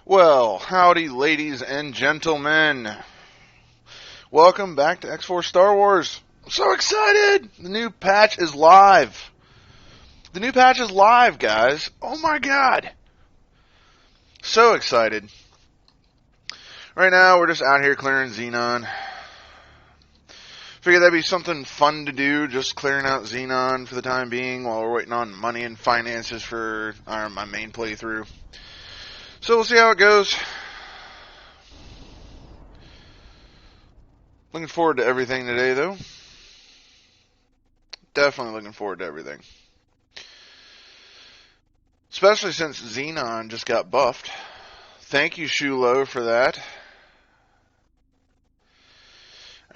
Well, howdy, ladies and gentlemen. Welcome back to X-Force Star Wars. I'm so excited! The new patch is live. The new patch is live, guys. Oh my god. So excited. Right now, we're just out here clearing Xenon. Figured that'd be something fun to do, just clearing out Xenon for the time being while we're waiting on money and finances for my main playthrough. So we'll see how it goes. Looking forward to everything today, though. Definitely looking forward to everything. Especially since Xenon just got buffed. Thank you, Shulo, for that.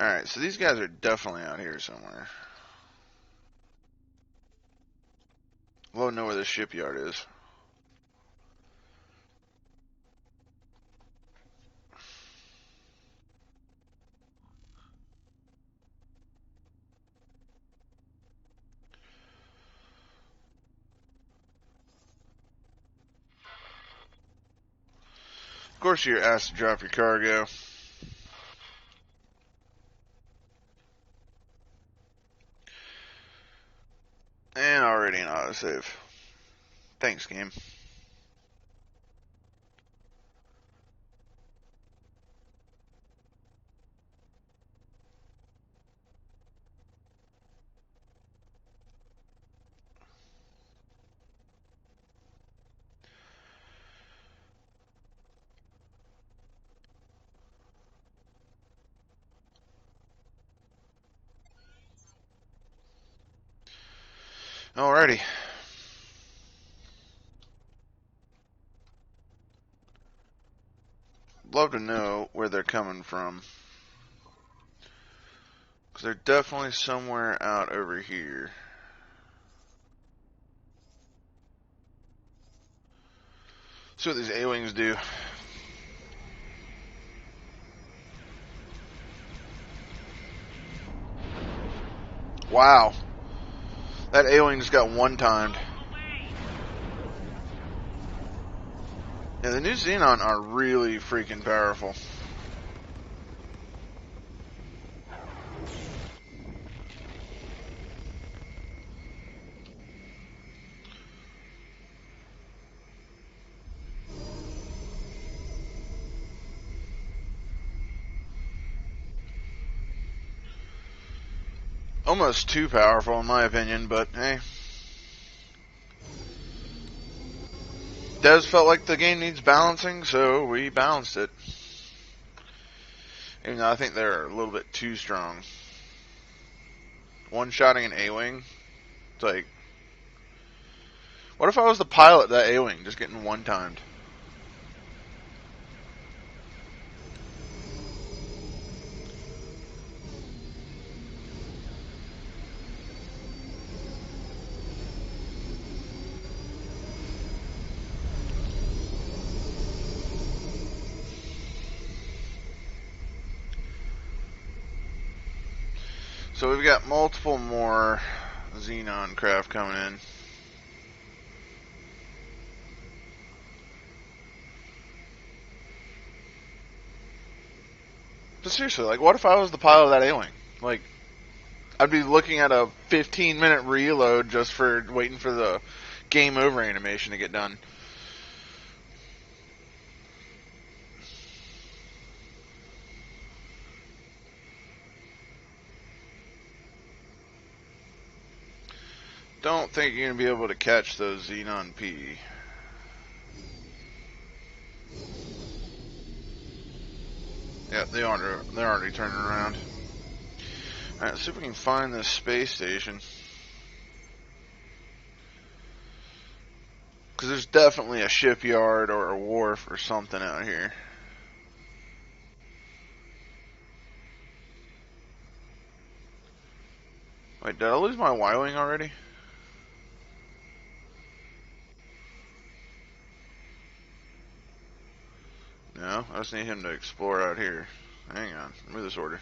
Alright, so these guys are definitely out here somewhere. We'll know where the shipyard is. Of course you're asked to drop your cargo. And already an autosave. Thanks, game. Alrighty. Love to know where they're coming from. Because they're definitely somewhere out over here. See what these A-Wings do. Wow. That A-Wing just got one-timed. Yeah, the new Xenon are really freaking powerful. Almost too powerful in my opinion, but hey. Devs felt like the game needs balancing, so we balanced it. Even though I think they're a little bit too strong. One-shotting an A-Wing? It's like... What if I was the pilot of that A-Wing, just getting one-timed? So we've got multiple more Xenon craft coming in. But seriously, like, what if I was the pilot of that A-Wing? Like, I'd be looking at a 15-minute reload just for waiting for the game over animation to get done. Don't think you're going to be able to catch those Xenon-P. Yeah, they're already turning around. Alright, let's see if we can find this space station. Because there's definitely a shipyard or a wharf or something out here. Wait, did I lose my Y-Wing already? No, I just need him to explore out here. Hang on, move this order.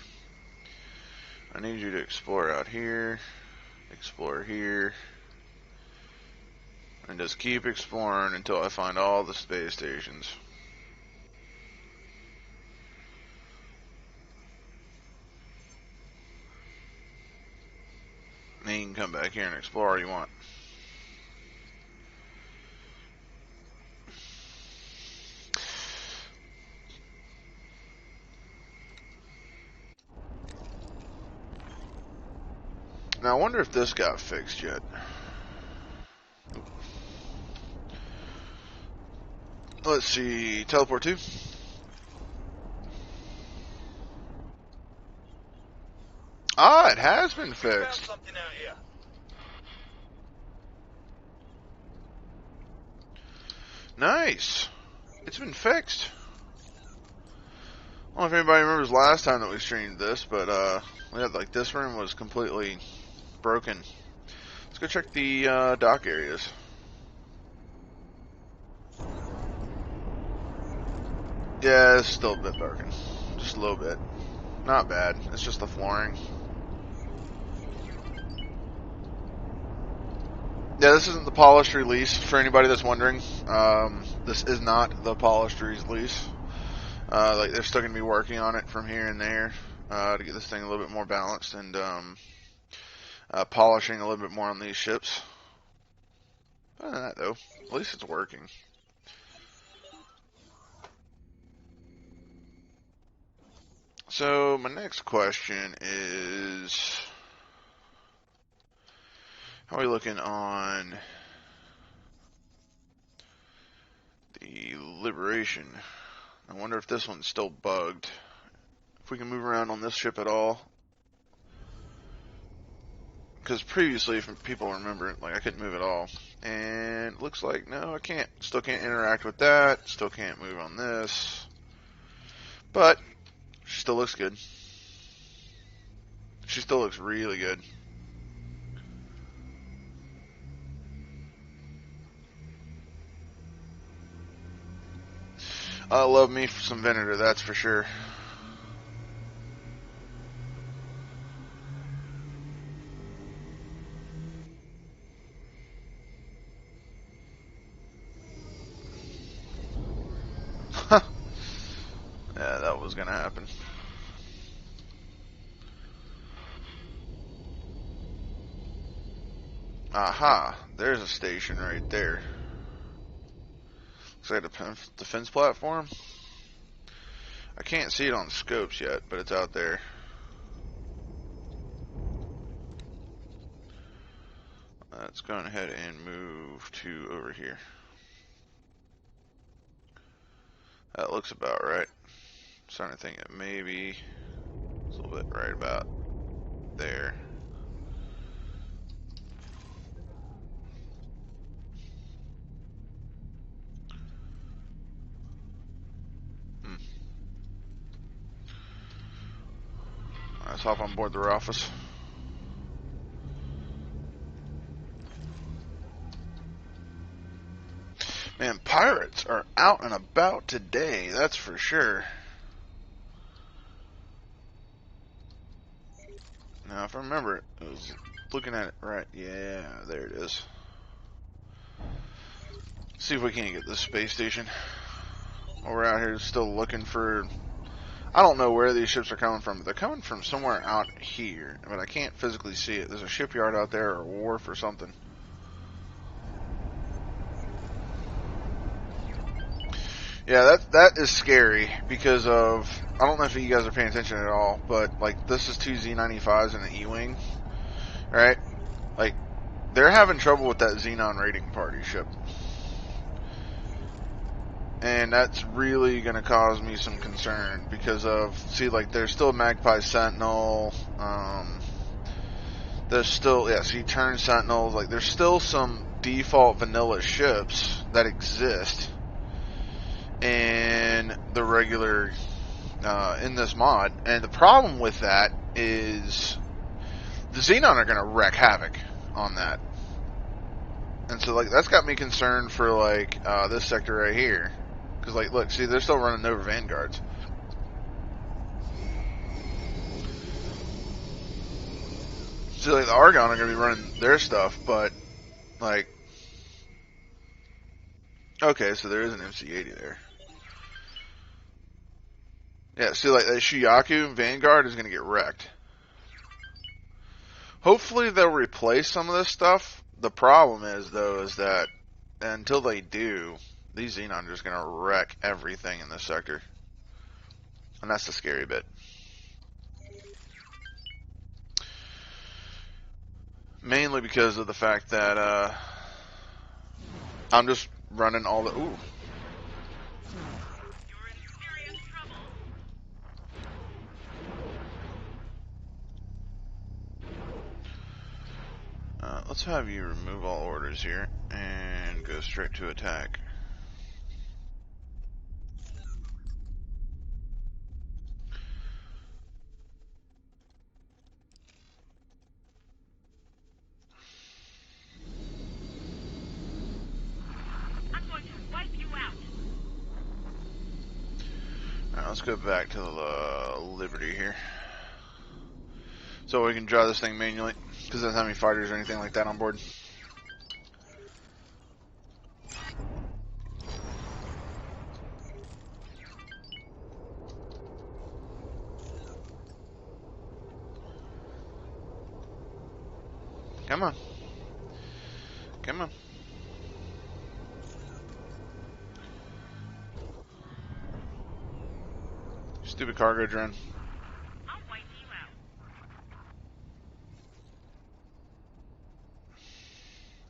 I need you to explore out here, explore here, and just keep exploring until I find all the space stations. then you can come back here and explore all you want. Now, I wonder if this got fixed yet. Let's see. Teleport 2. Ah, it has been fixed. Something out here. Nice. It's been fixed. I don't know if anybody remembers last time that we streamed this, but we had like this room was completely broken. Let's go check the dock areas. Yeah, it's still a bit broken. Just a little bit. Not bad. It's just the flooring. Yeah, this isn't the polished release, for anybody that's wondering. This is not the polished release. Like, they're still going to be working on it from here and there to get this thing a little bit more balanced and polishing a little bit more on these ships. Other than that, though, at least it's working. So, my next question is, how are we looking on the Liberation? I wonder if this one's still bugged. If we can move around on this ship at all. Because previously, if people remember, like, I couldn't move at all. And it looks like, no, I can't. Still can't interact with that. Still can't move on this. But, she still looks good. She still looks really good. I love me for some Venator, that's for sure. Yeah, that was gonna happen. Aha, there's a station right there. Looks like a defense platform. I can't see it on scopes yet, but it's out there. Let's go ahead and move to over here. That looks about right. I'm starting to think it maybe it's a little bit right about there. Let's hop on board the Ralphus. Man, pirates are out and about today, that's for sure. Now, if I remember, I was looking at it right. Yeah, there it is. See if we can't get this space station. While we're out here still looking for... I don't know where these ships are coming from, but they're coming from somewhere out here. But I can't physically see it. There's a shipyard out there or a wharf or something. Yeah, that is scary because of... I don't know if you guys are paying attention at all, but like this is two Z95s and an E-Wing, right? Like, they're having trouble with that Xenon raiding party ship. And that's really going to cause me some concern because of, see, like, there's still Magpie Sentinel, there's still, yeah, see, Turn Sentinels, like, there's still some default vanilla ships that exist in the regular, in this mod, and the problem with that is the Xenon are going to wreak havoc on that. And so, like, that's got me concerned for, like, this sector right here. Because, like, look, see, they're still running over Vanguards. See, like, the Argon are going to be running their stuff, but, like... Okay, so there is an MC-80 there. Yeah, see, like, that Shiyaku Vanguard is going to get wrecked. Hopefully they'll replace some of this stuff. The problem is, though, is that until they do, these Xenon are just going to wreck everything in this sector. And that's the scary bit. Mainly because of the fact that I'm just running all the... Ooh. Let's have you remove all orders here and go straight to attack. I'm going to wipe you out. Alright, let's go back to the Liberty here. So we can draw this thing manually, because it doesn't have any fighters or anything like that on board. Come on. Come on. Stupid cargo drone. I'll wipe you out.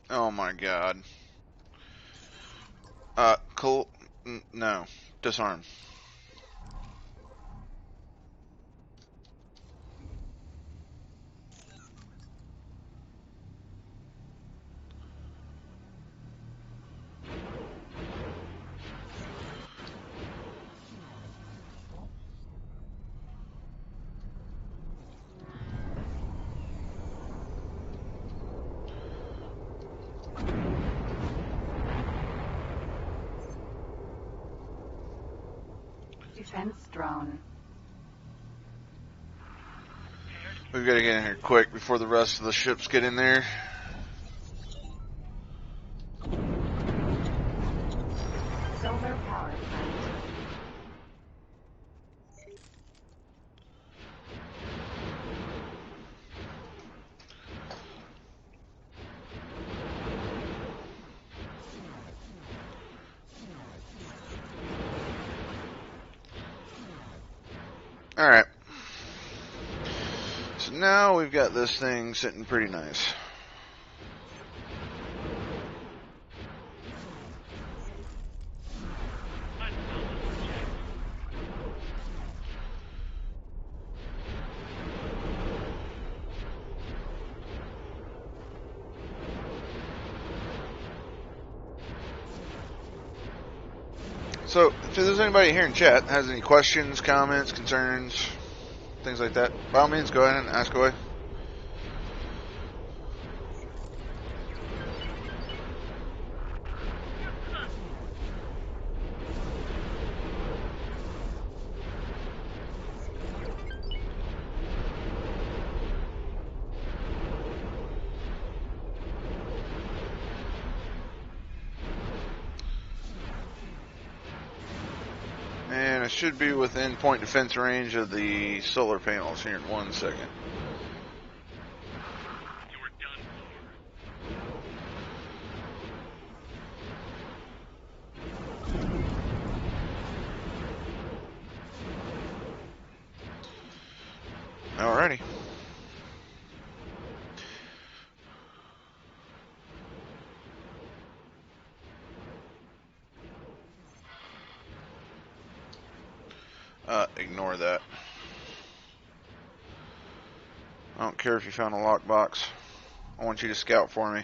Oh my god. No. Disarm. Defense drone. We've got to get in here quick before the rest of the ships get in there. Solar power plant. Alright. So now we've got this thing sitting pretty nice. So, if there's anybody here in chat that has any questions, comments, concerns, things like that, by all means, go ahead and ask away. And it should be within point defense range of the solar panels here in 1 second. You're done Alrighty. Ignore that. I don't care if you found a lockbox. I want you to scout for me.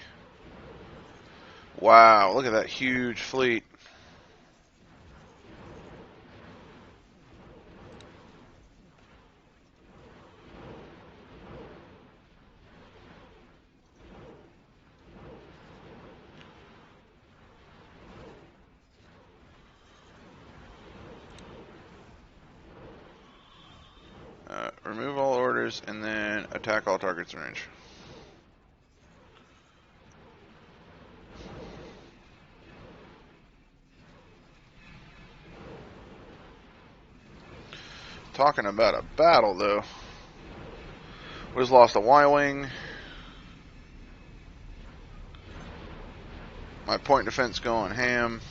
Wow, look at that huge fleet. Remove all orders and then attack all targets in range. Talking about a battle, though. We just lost a Y-Wing. My point defense going ham.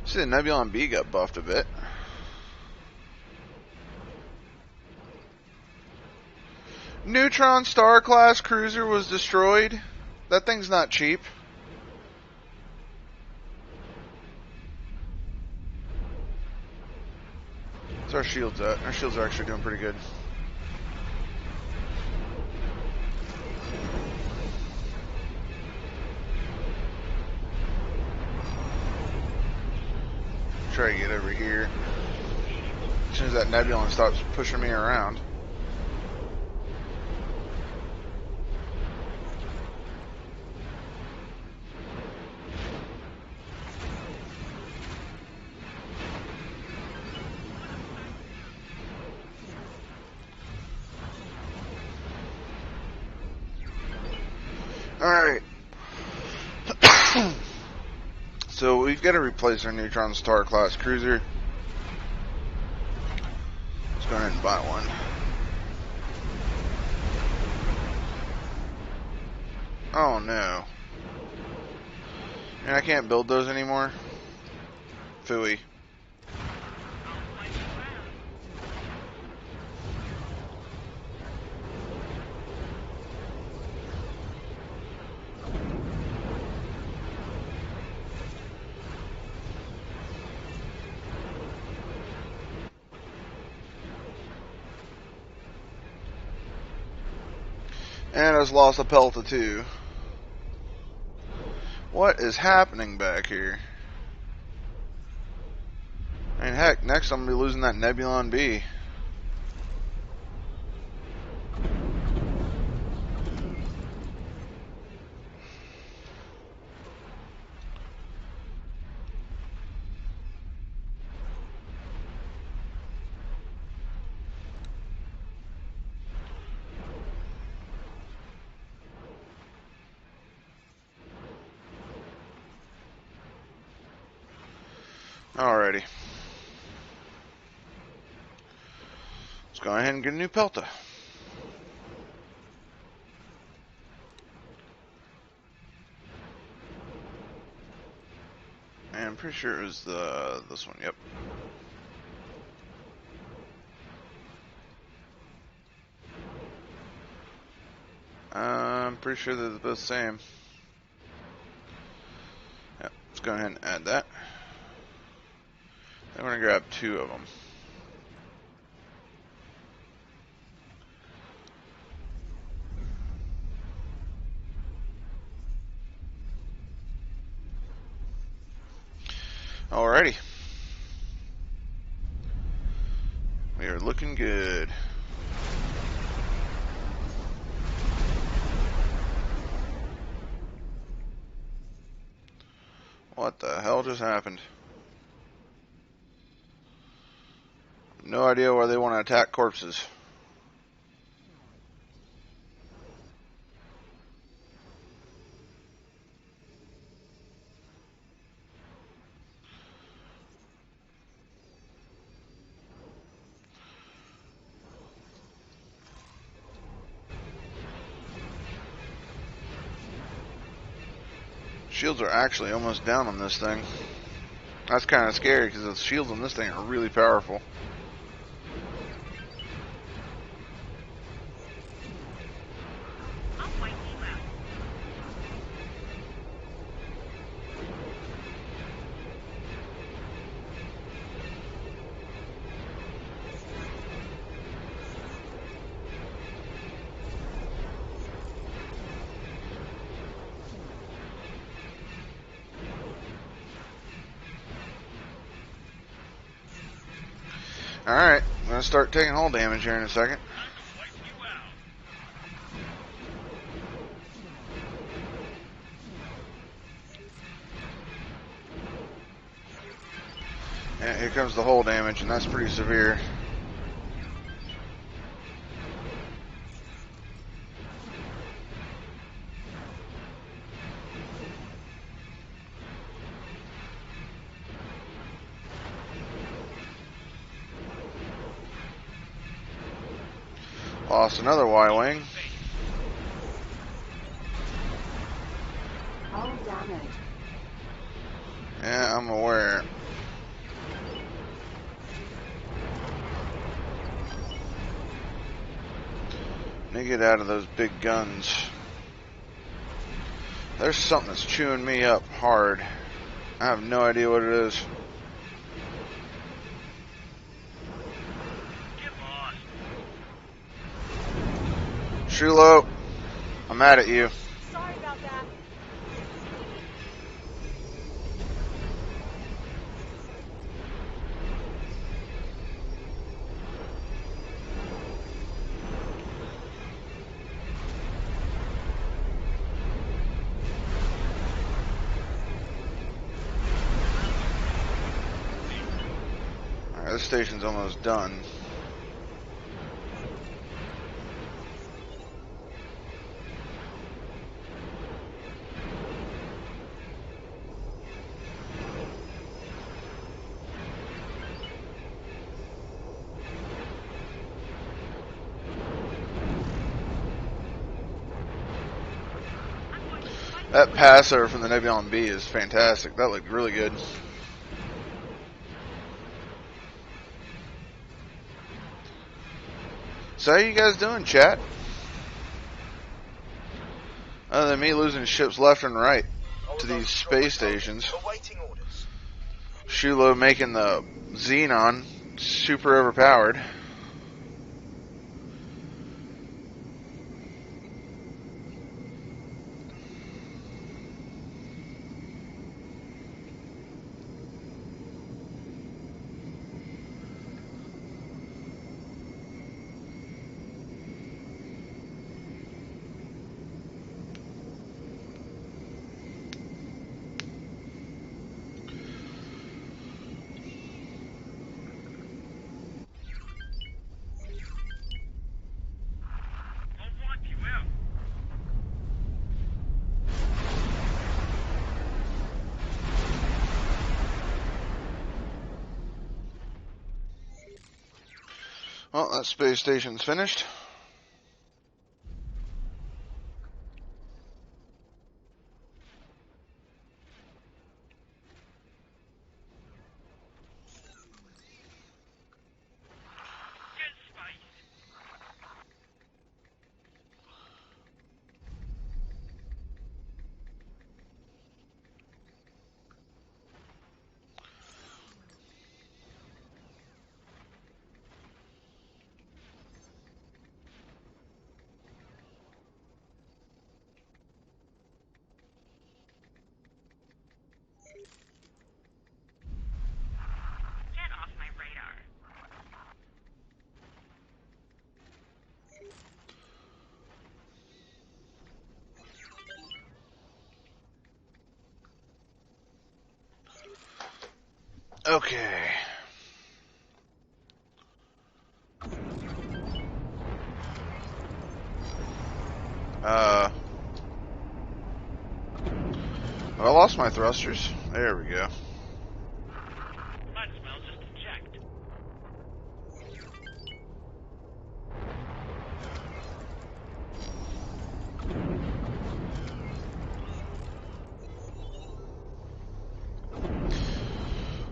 See, the Nebulon-B got buffed a bit. Neutron Star class cruiser was destroyed. That thing's not cheap. What's our shields at? Our shields are actually doing pretty good. Try to get over here. As soon as that Nebulon stops pushing me around. Alright. So we've got to replace our Neutron Star class cruiser. Let's go ahead and buy one. Oh no. And I can't build those anymore. Phooey. And I just lost a Pelta too. What is happening back here? I mean, heck, next I'm going to be losing that Nebulon-B. Alrighty. Let's go ahead and get a new Pelta. And I'm pretty sure it was this one, yep. I'm pretty sure they're both the same. Yep, let's go ahead and add that. I'm going to grab 2 of them. Alrighty. We are looking good. What the hell just happened? No idea why they want to attack corpses. Shields are actually almost down on this thing. That's kind of scary because the shields on this thing are really powerful. I'll wipe you out. Alright, I'm going to start taking hull damage here in a second. I'll wipe you out. And here comes the hull damage, and that's pretty severe. Lost another Y-wing. Hull damage. Yeah, I'm aware. Let me get out of those big guns. There's something that's chewing me up hard. I have no idea what it is. Get lost. Shulo, I'm mad at you. Sorry about that. Alright, this station's almost done. That passer from the Nebulon-B is fantastic. That looked really good. So how you guys doing, chat? Other than me losing ships left and right to these space stations. Awaiting orders. Shulo making the Xenon super overpowered. I'll wipe you out. Well, that space station's finished. Get spaced. Get off my radar. Okay. I lost my thrusters. There we go. Might as well just eject.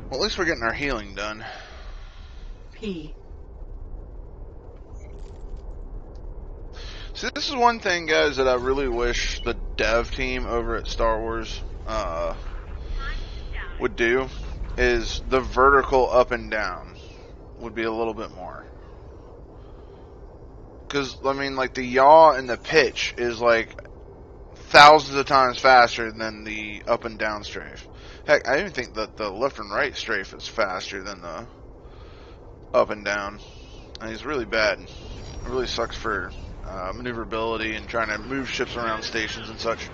Well, at least we're getting our healing done. P. See, this is one thing, guys, that I really wish the dev team over at Star Wars would do, is the vertical up and down would be a little bit more. Because, I mean, like, the yaw and the pitch is, like, thousands of times faster than the up and down strafe. Heck, I even think that the left and right strafe is faster than the up and down. And it's really bad. It really sucks for maneuverability and trying to move ships around stations and such.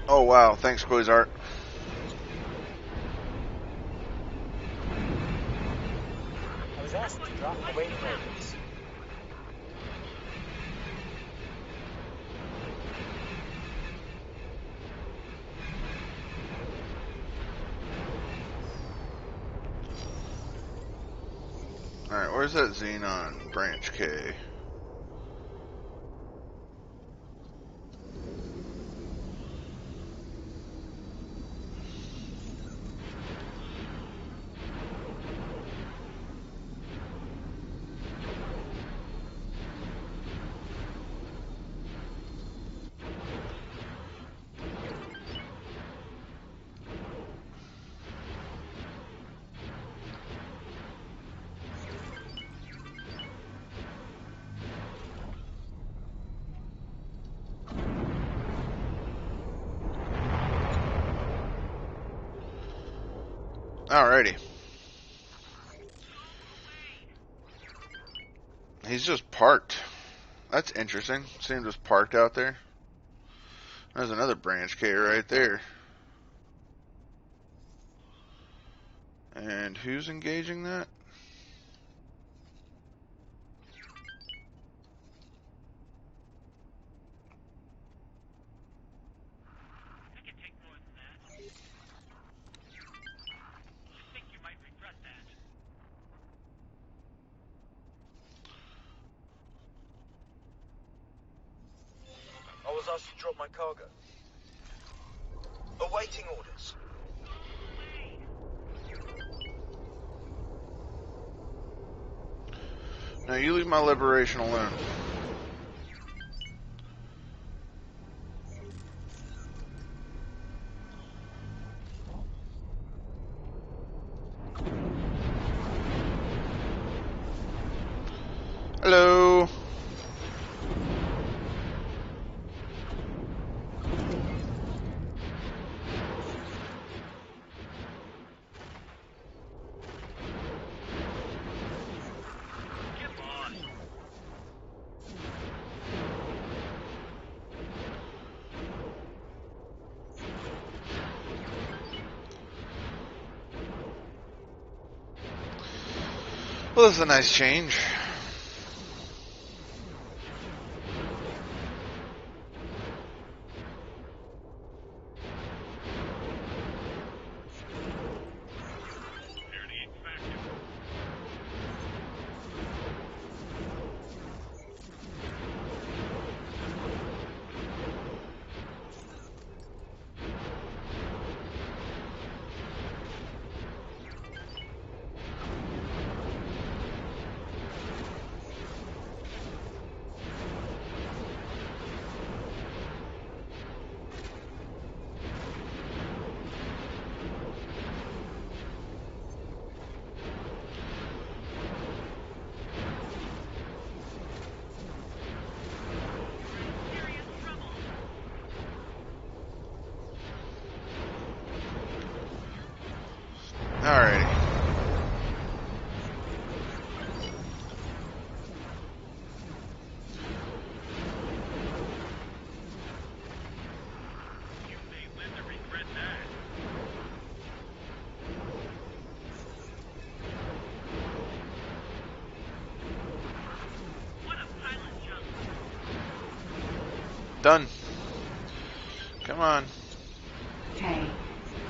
Oh wow, thanks Quasart. I was asked to drop awaiting orders. Where's that Xenon branch K? Alrighty. He's just parked. That's interesting. See him just parked out there. There's another branch K right there. And who's engaging that? I can take more than that. I think you might regret that. I was asked to drop my cargo. Awaiting orders. Now you leave my liberation alone. Hello. Get lost. Well, this is a nice change. Security extraction. Serious trouble. Alrighty. You may live to regret that. What a pilot jump. Done. Come on. K.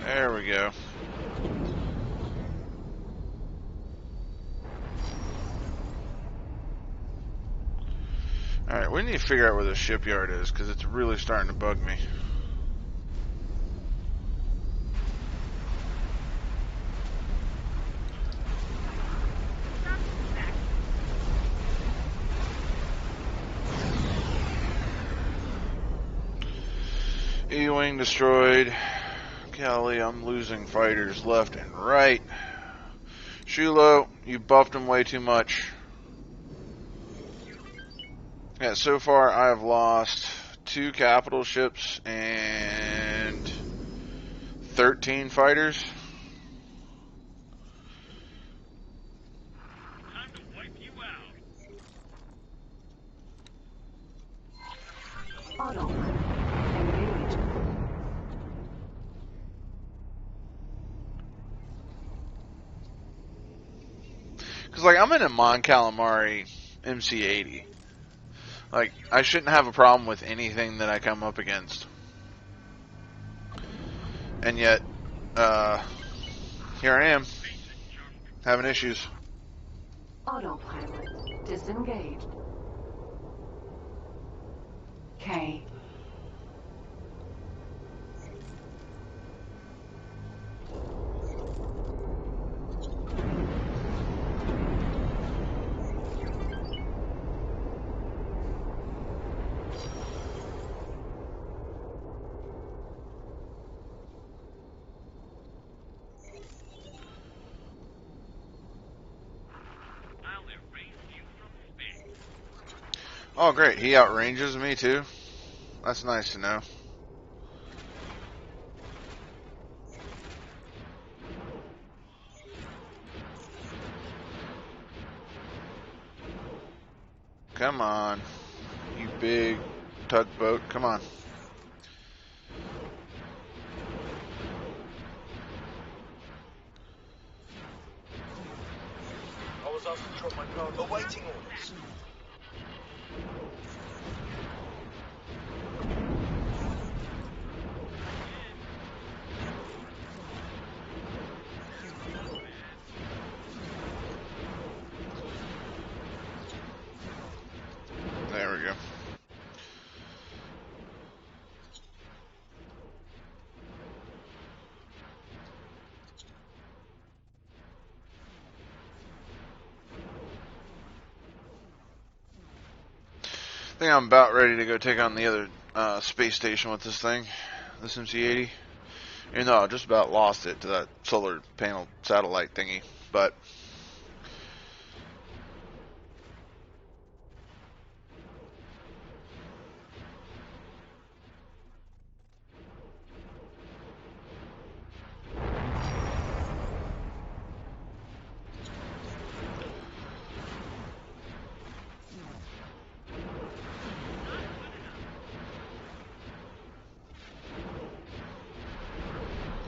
There we go. Alright, we need to figure out where the shipyard is, because it's really starting to bug me. E-wing destroyed. Golly, I'm losing fighters left and right. Shulo, you buffed him way too much. Yeah, so far I have lost 2 capital ships and 13 fighters. Time to wipe you out. Autopilot engaged. Because, like, I'm in a Mon Calamari MC-80. Like, I shouldn't have a problem with anything that I come up against. And yet, here I am, Basic junk. having issues. Autopilot disengaged. K. I'll erase you from space. Oh, great. He outranges me, too. That's nice to know. Come on. You big tugboat. Come on. I was asked to drop my cargo. Awaiting orders. There we go. I think I'm about ready to go take on the other space station with this thing, this MC-80. Even though I just about lost it to that solar panel satellite thingy, but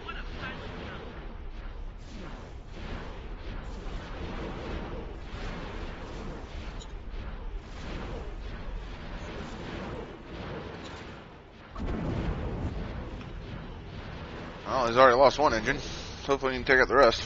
What a silent sound. well, he's already lost one engine. Hopefully he can take out the rest.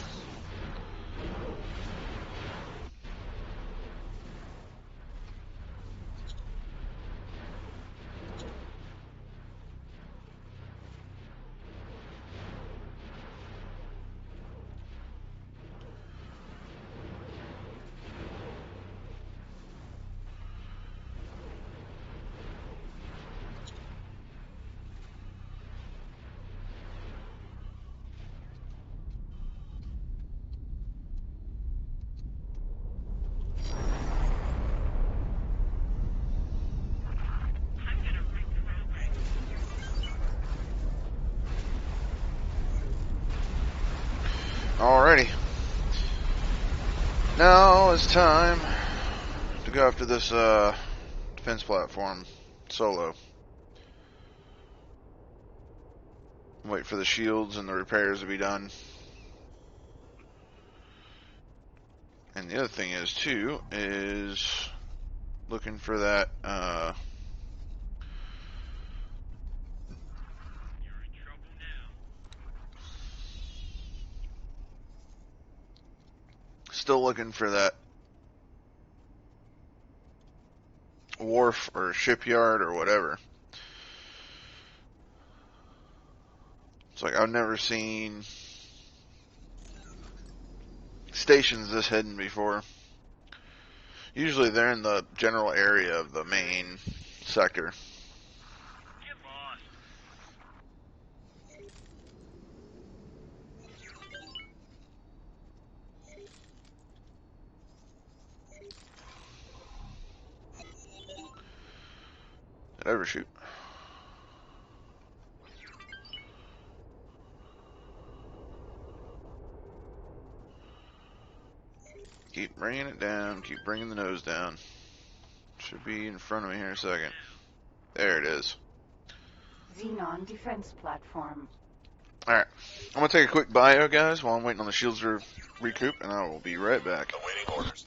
I'm gonna break the railway. Alrighty. Now it's time to go after this defense platform solo. Wait for the shields and the repairs to be done. And the other thing is too is looking for that You're in trouble now. still looking for that wharf or shipyard or whatever. It's like I've never seen stations this hidden before. Usually they're in the general area of the main sector. Get lost. Did I ever shoot? Keep bringing it down. Keep bringing the nose down. Should be in front of me here in a second. There it is. Xenon defense platform. Alright. I'm going to take a quick bio, guys, while I'm waiting on the shields to recoup, and I will be right back. Awaiting orders.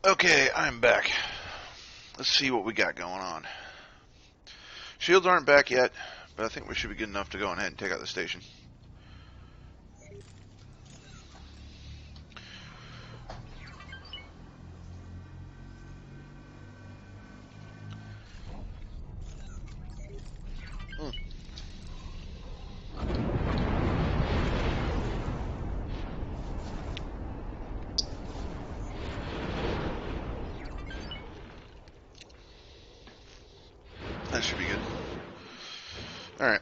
Okay, I'm back. Let's see what we got going on. Shields aren't back yet, but I think we should be good enough to go ahead and take out the station. That should be good. Alright.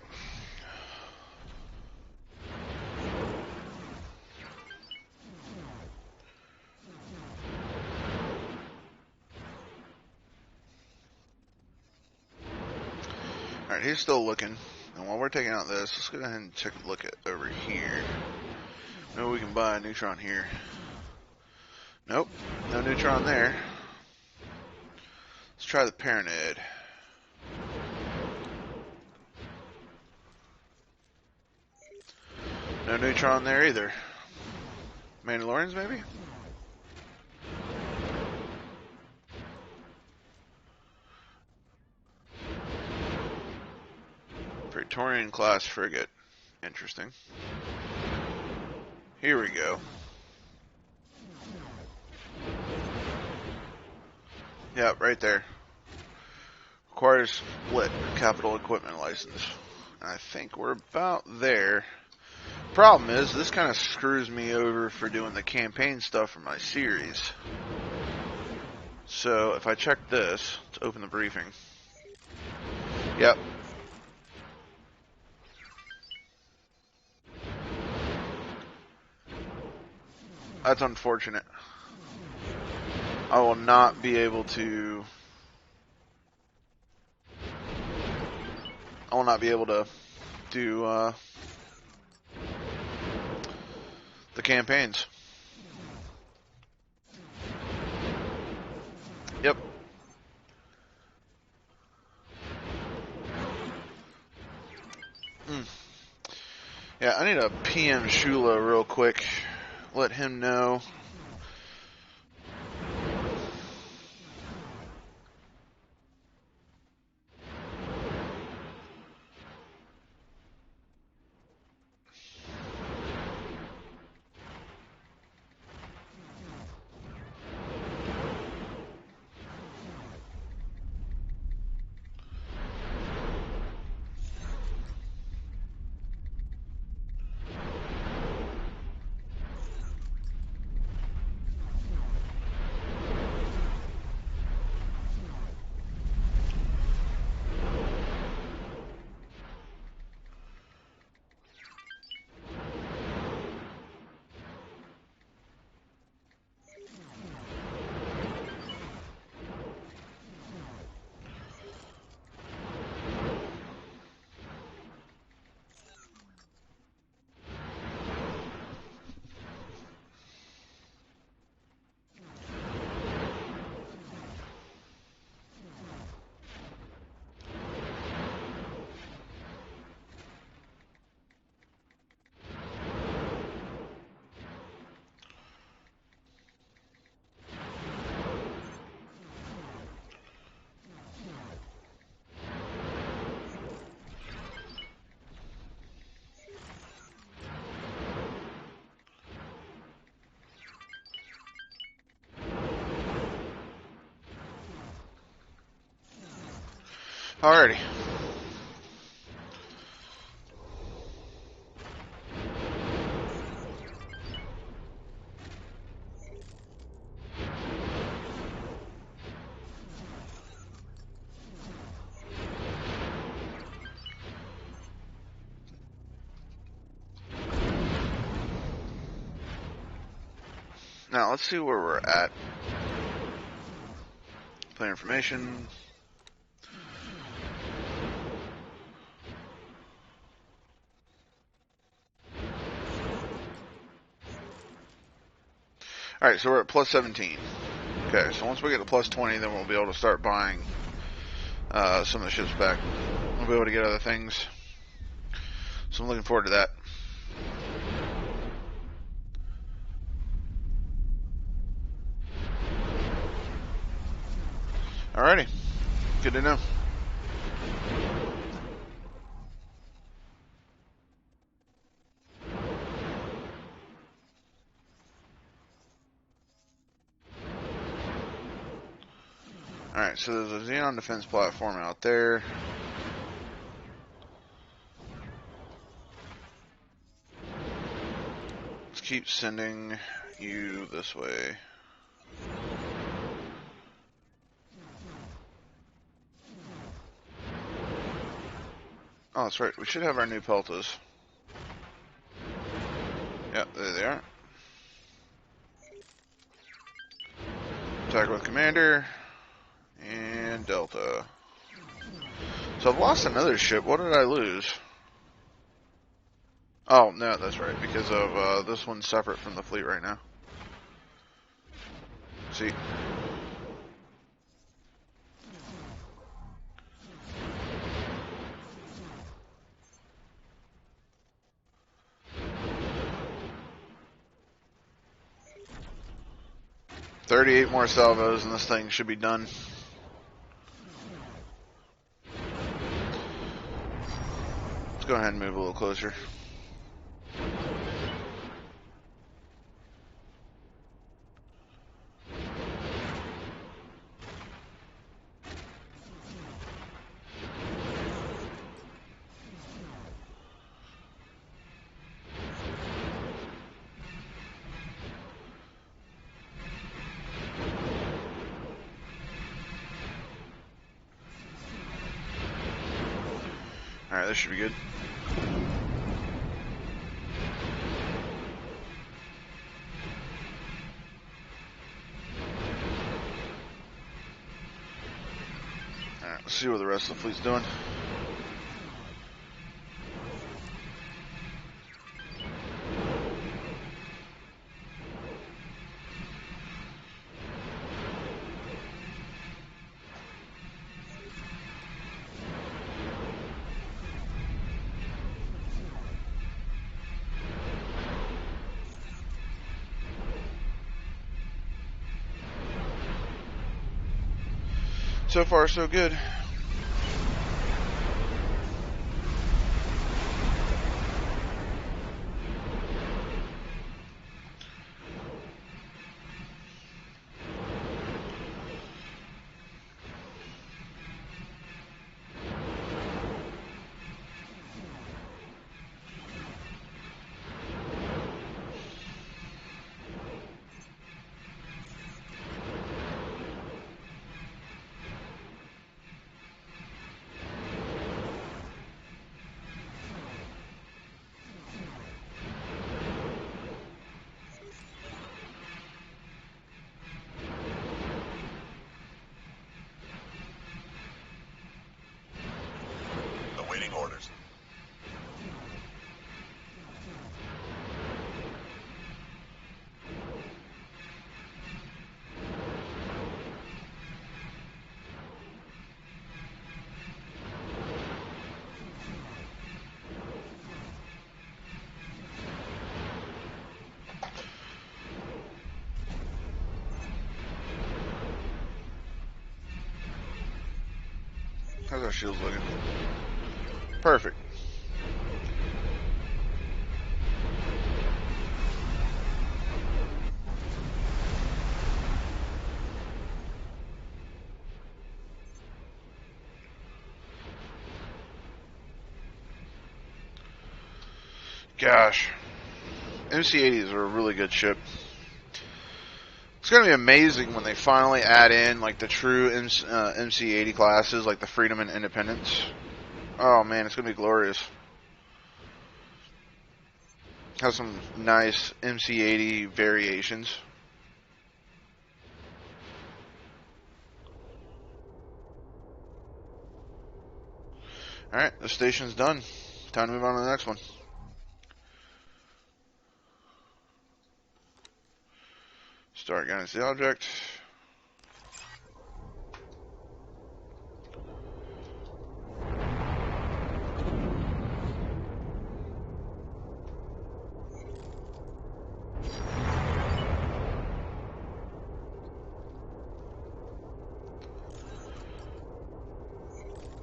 Alright, he's still looking. And while we're taking out this, let's go ahead and take a look at over here. Maybe we can buy a neutron here. Nope, no neutron there. Let's try the Pyramid. No neutron there either. Mandalorians, maybe? Praetorian class frigate. Interesting. Here we go. Yep, right there. Requires split capital equipment license. And I think we're about there. Problem is, this kind of screws me over for doing the campaign stuff for my series. So if I check this, let's open the briefing. Yep. That's unfortunate. I will not be able to... do the campaigns. Yep. Yeah, I need to PM Shula real quick. Let him know. Alrighty. Now, let's see where we're at. Player information. Alright, so we're at plus 17. Okay, so once we get to plus 20, then we'll be able to start buying some of the ships back. We'll be able to get other things. So I'm looking forward to that. Alrighty. Good to know. Alright, so there's a Xenon defense platform out there. Let's keep sending you this way. Oh, that's right. We should have our new Peltas. Yep, there they are. Attack with Commander. And Delta. So I've lost another ship. What did I lose? Oh, no, that's right. Because of this one's separate from the fleet right now. See? $38 more salvos and this thing should be done. Let's go ahead and move a little closer. Alright, this should be good. Alright, let's see what the rest of the fleet's doing. So far, so good. Awaiting orders. How's our shields looking? Perfect. Gosh. MC-80s are a really good ship. It's going to be amazing when they finally add in like the true MC-80 classes, like the Freedom and Independence. Oh man, it's going to be glorious. Has some nice MC-80 variations. Alright, the station's done. Time to move on to the next one. Start guidance the object.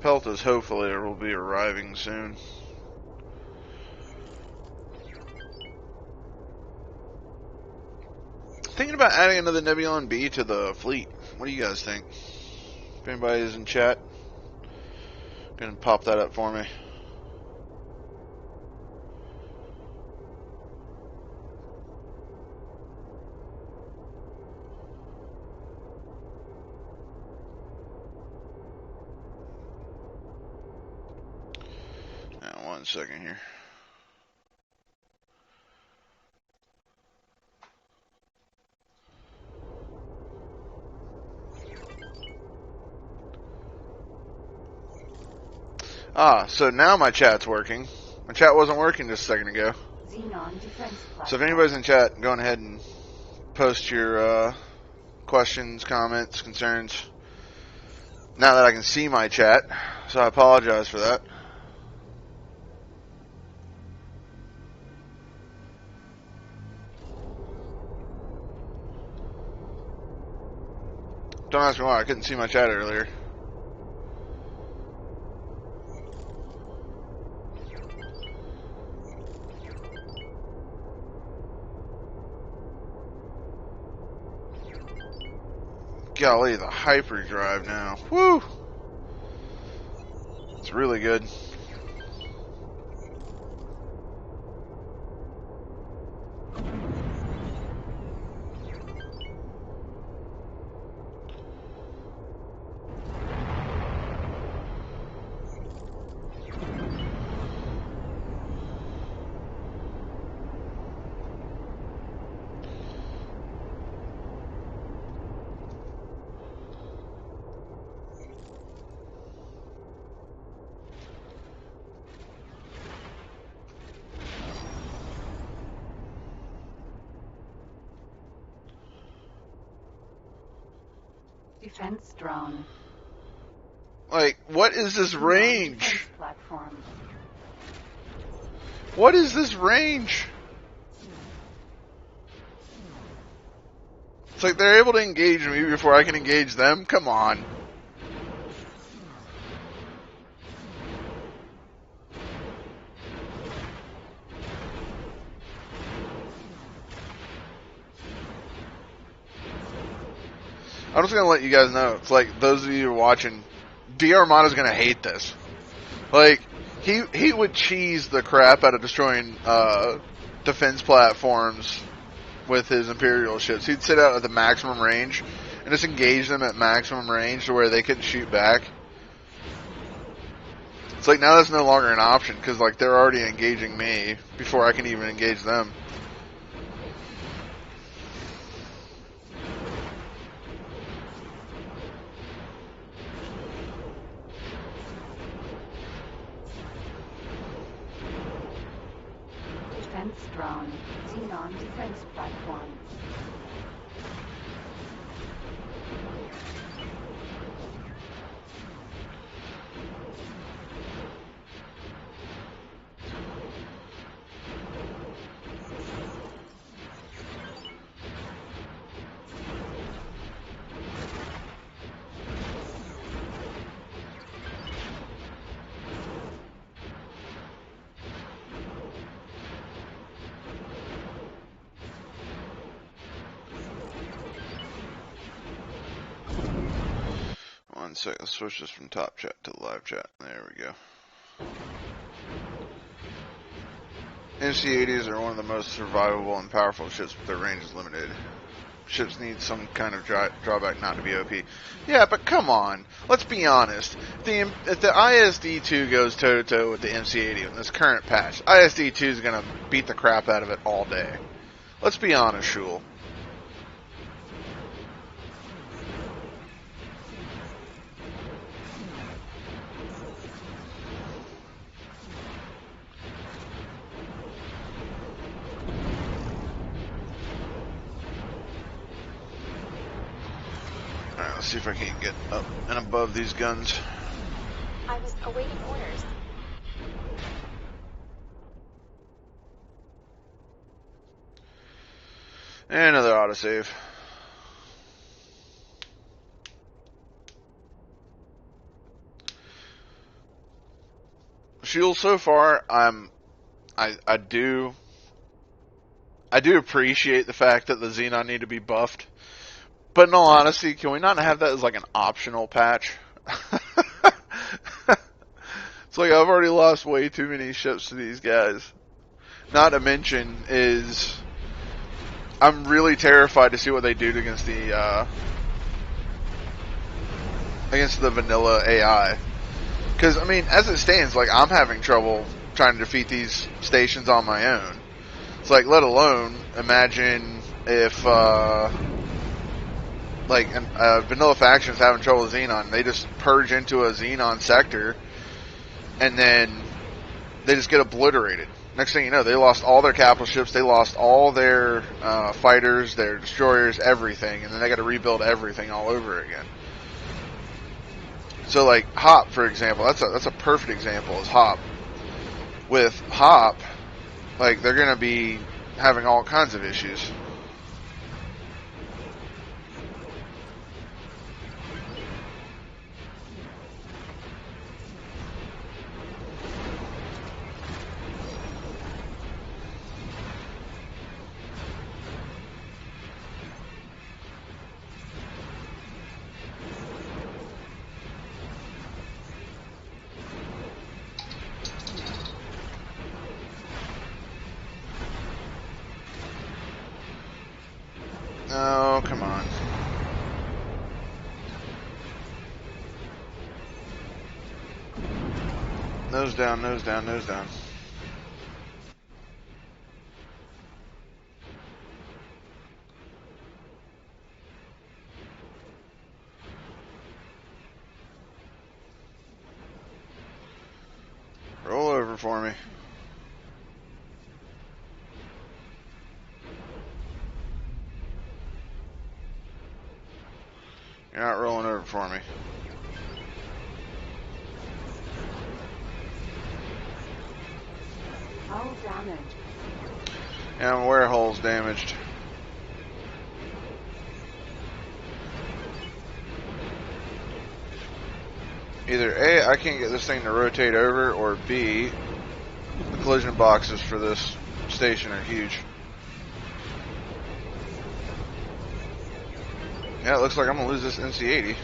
Peltas hopefully will be arriving soon. Thinking about adding another Nebulon-B to the fleet. What do you guys think? If anybody is in chat, gonna pop that up for me. Now, 1 second here. So now my chat's working. My chat wasn't working just a second ago. Xenon defense platform. So if anybody's in chat, go ahead and post your questions, comments, concerns. Now that I can see my chat, so I apologize for that. Don't ask me why, I couldn't see my chat earlier. Golly, the hyperdrive now. Woo! It's really good. Defense drone. Like, what is this Xenon range? defense platform. What is this range? It's like they're able to engage me before I can engage them? Come on. I'm just gonna let you guys know. It's like those of you who are watching, D Armada's gonna hate this. Like he would cheese the crap out of destroying defense platforms with his Imperial ships. He'd sit out at the maximum range and just engage them at maximum range to where they couldn't shoot back. It's like now that's no longer an option because like they're already engaging me before I can even engage them. Defense drone. Xenon defense platform. One sec, let's switch this from top chat to live chat. There we go. MC-80s are one of the most survivable and powerful ships, but their range is limited. Ships need some kind of drawback not to be OP. Yeah, but come on. Let's be honest. If the ISD-2 goes toe-to-toe with the MC-80 in this current patch, ISD-2 is going to beat the crap out of it all day. Let's be honest, Shul. Alright, let's see if I can get up and above these guns. I was awaiting orders. And another autosave. Shield so far, I do appreciate the fact that the Xenon need to be buffed. But in all honesty, can we not have that as like an optional patch? It's like I've already lost way too many ships to these guys. Not to mention is I'm really terrified to see what they do against the vanilla AI. Because I mean, as it stands, like I'm having trouble trying to defeat these stations on my own. It's like, let alone imagine if vanilla factions having trouble with Xenon, they just purge into a Xenon sector, and then they just get obliterated. Next thing you know, they lost all their capital ships, they lost all their fighters, their destroyers, everything, and then they got to rebuild everything all over again. So, like Hop, for example, that's a perfect example. Is Hop. With Hop, like they're gonna be having all kinds of issues. Oh, come on. Nose down, nose down, nose down. Roll over for me. You're not rolling over for me. Hull damage. Yeah, my warehole's damaged. Either A, I can't get this thing to rotate over, or B, the collision boxes for this station are huge. Yeah, it looks like I'm going to lose this NC-80.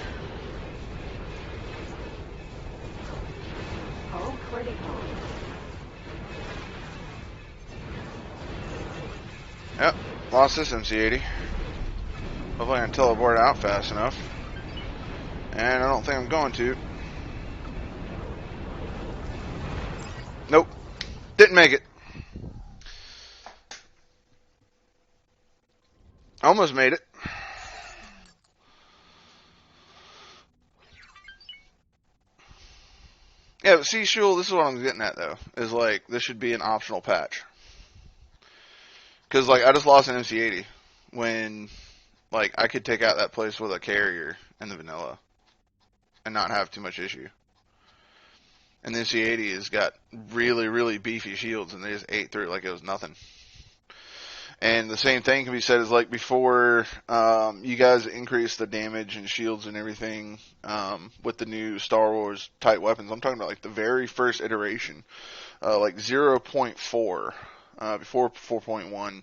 Hull critical. Yep, lost this MC-80. Hopefully I can teleport out fast enough. And I don't think I'm going to. Nope. Didn't make it. Almost made it. Yeah, but see, Shul, this is what I'm getting at, though. Is like, this should be an optional patch. Because, like, I just lost an MC-80 when, like, I could take out that place with a carrier in the vanilla and not have too much issue. And the MC-80 has got really, really beefy shields, and they just ate through it like it was nothing. And the same thing can be said as, like, before you guys increase the damage and shields and everything with the new Star Wars type weapons. I'm talking about, like, the very first iteration, like 0.4, before 4.1.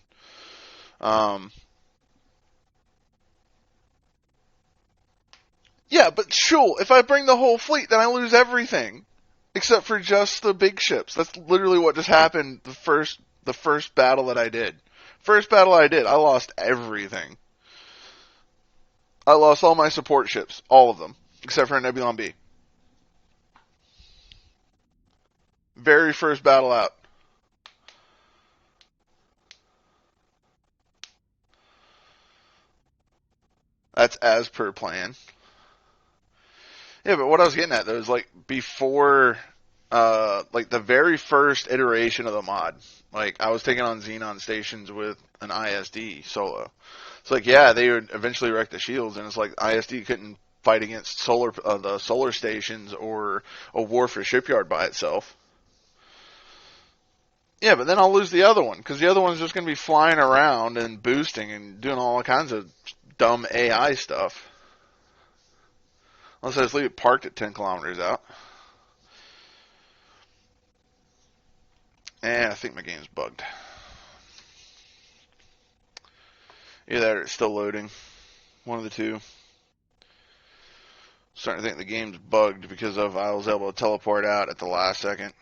Yeah, but sure, if I bring the whole fleet, then I lose everything. Except for just the big ships. That's literally what just happened the first battle that I did. First battle I did, I lost everything. I lost all my support ships. All of them. Except for a Nebulon-B. Very first battle out. That's as per plan. Yeah, but what I was getting at though is like before like the very first iteration of the mod, like I was taking on Xenon stations with an ISD solo. It's like, yeah, they would eventually wreck the shields, and it's like ISD couldn't fight against the solar stations or a war for shipyard by itself. Yeah, but then I'll lose the other one because the other one's just going to be flying around and boosting and doing all kinds of dumb AI stuff. Unless I just leave it parked at 10 kilometers out. And I think my game's bugged. Either that or it's still loading. One of the two. Starting to think the game's bugged because I was able to teleport out at the last second.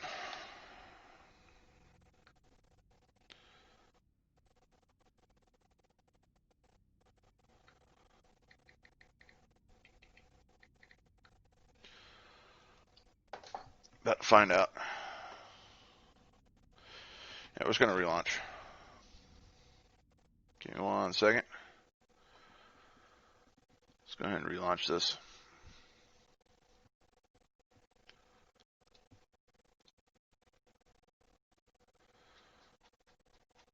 About to find out. Yeah, we're just going to relaunch. Give me 1 second. Let's go ahead and relaunch this.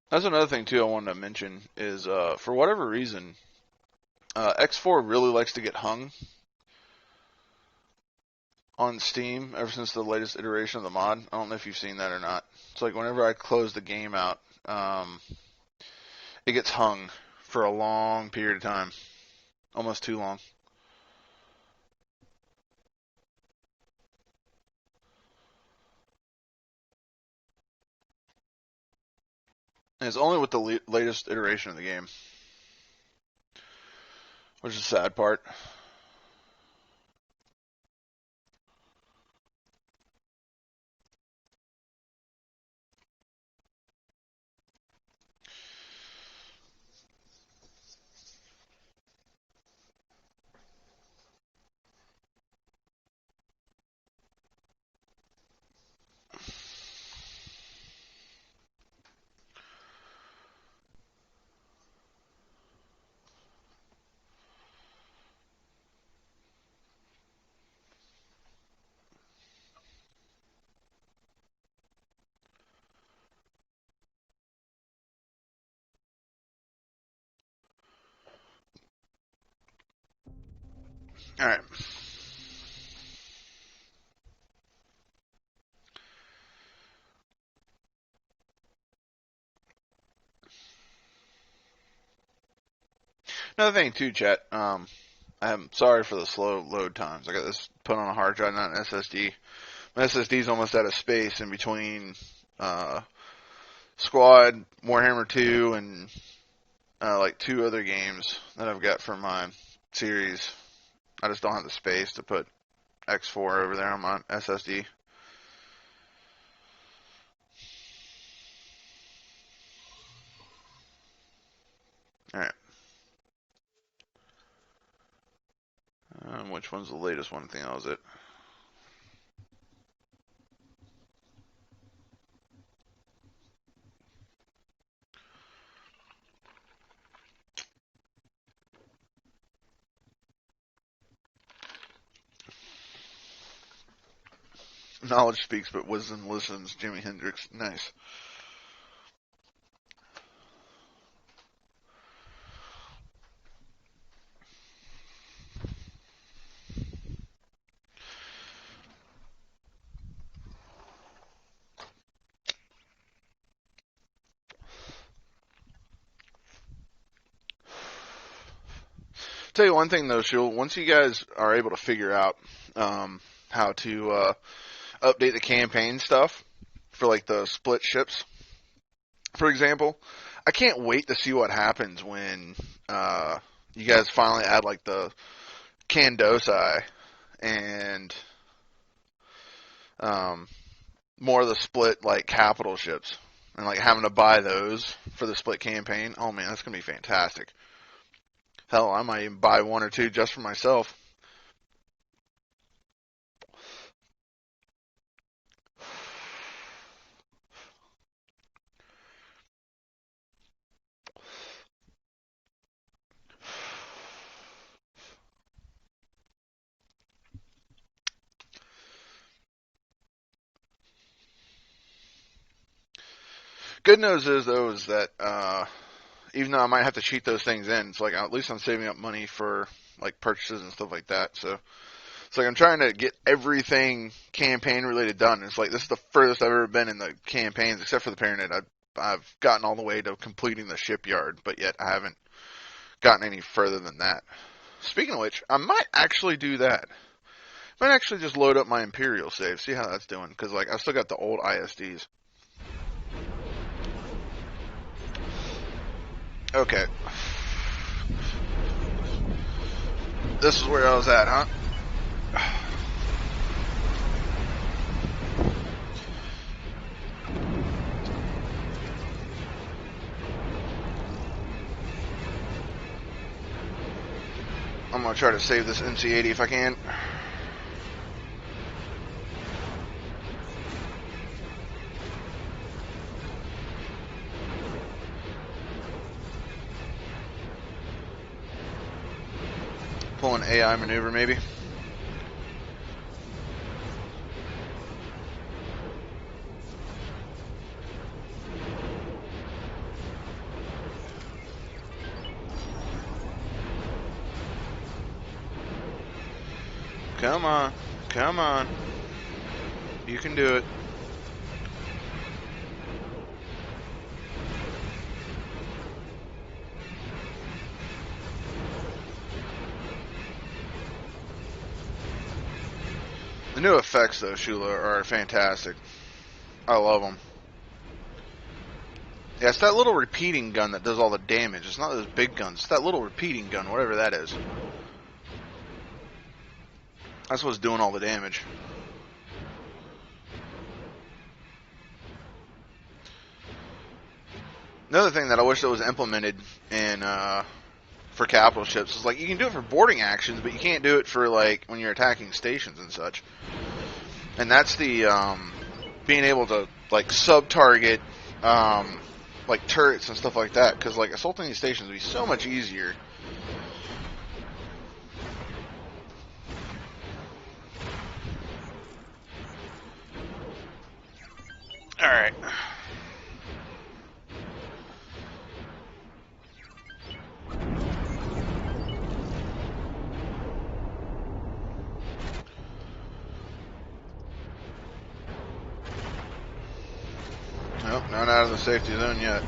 That's another thing, too, I wanted to mention is, for whatever reason, X4 really likes to get hung on Steam ever since the latest iteration of the mod. I don't know if you've seen that or not. It's like whenever I close the game out, it gets hung for a long period of time. Almost too long. And it's only with the latest iteration of the game, which is the sad part. Alright. Another thing too, chat. I'm sorry for the slow load times. I got this put on a hard drive, not an SSD. My SSD's almost out of space in between Squad, Warhammer 2, and like 2 other games that I've got for my series. I just don't have the space to put X4 over there on my SSD. Alright. Which one's the latest one? I think that was it. Knowledge speaks, but wisdom listens. Jimi Hendrix. Nice. Tell you one thing though, Shul. Once you guys are able to figure out how to update the campaign stuff for like the split ships, for example, I can't wait to see what happens when you guys finally add like the Candosai and more of the split like capital ships and like having to buy those for the split campaign. Oh man, that's gonna be fantastic. Hell, I might even buy 1 or 2 just for myself. Good news is though is that even though I might have to cheat those things in, it's like at least I'm saving up money for like purchases and stuff like that. So it's like I'm trying to get everything campaign related done. It's like this is the furthest I've ever been in the campaigns, except for the Pyramid. I've gotten all the way to completing the shipyard, but yet I haven't gotten any further than that. Speaking of which, I might actually do that. I might actually just load up my Imperial save, see how that's doing, because like I still got the old ISDs. Okay. This is where I was at, huh? I'm gonna try to save this NC-80 if I can. Pull an AI maneuver, maybe. Come on. Come on. You can do it. The new effects, though, Shula, are fantastic. I love them. Yeah, it's that little repeating gun that does all the damage. It's not those big guns. It's that little repeating gun, whatever that is. That's what's doing all the damage. Another thing that I wish that was implemented in for capital ships is like you can do it for boarding actions, but you can't do it for like when you're attacking stations and such. And that's the being able to like sub-target like turrets and stuff like that, because like assaulting these stations would be so much easier. All right. Nope, not out of the safety zone yet.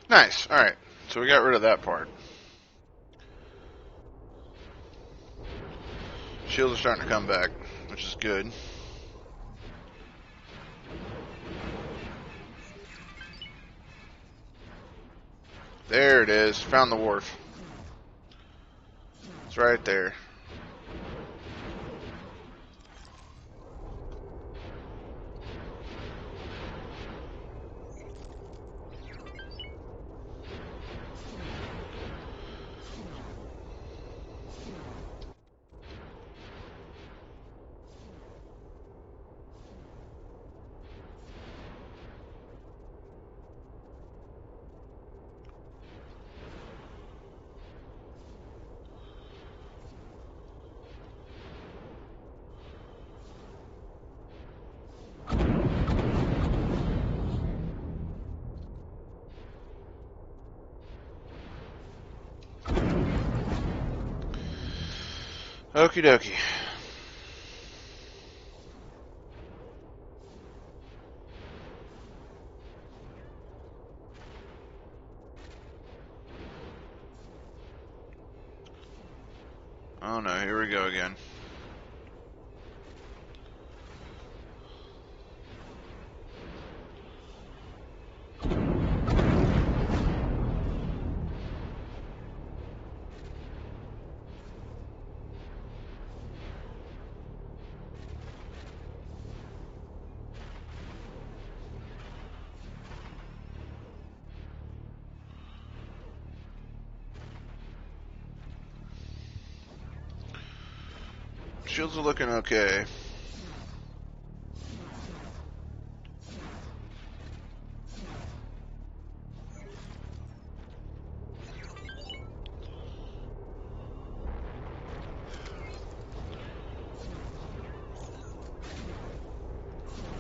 Nice. All right. So we got rid of that part. Shields are starting to come back, which is good. There it is. Found the wharf. It's right there. Okie dokie. Oh no, here we go again. Shields are looking okay.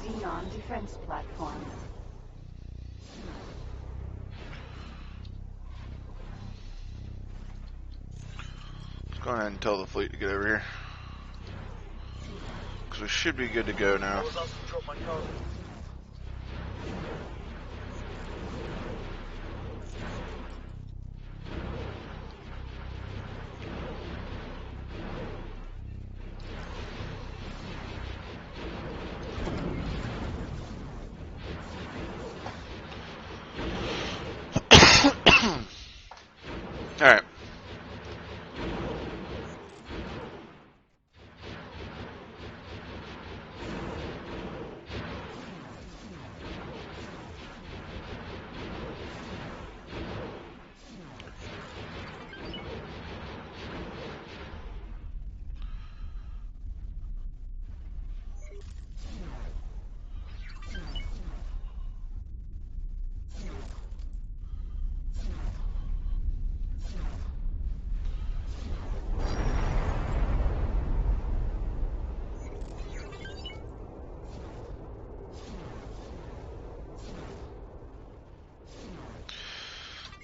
Xenon defense platform. Let's go ahead and tell the fleet to get over here. Because we should be good to go now. I was asked to drop my cargo. Alright.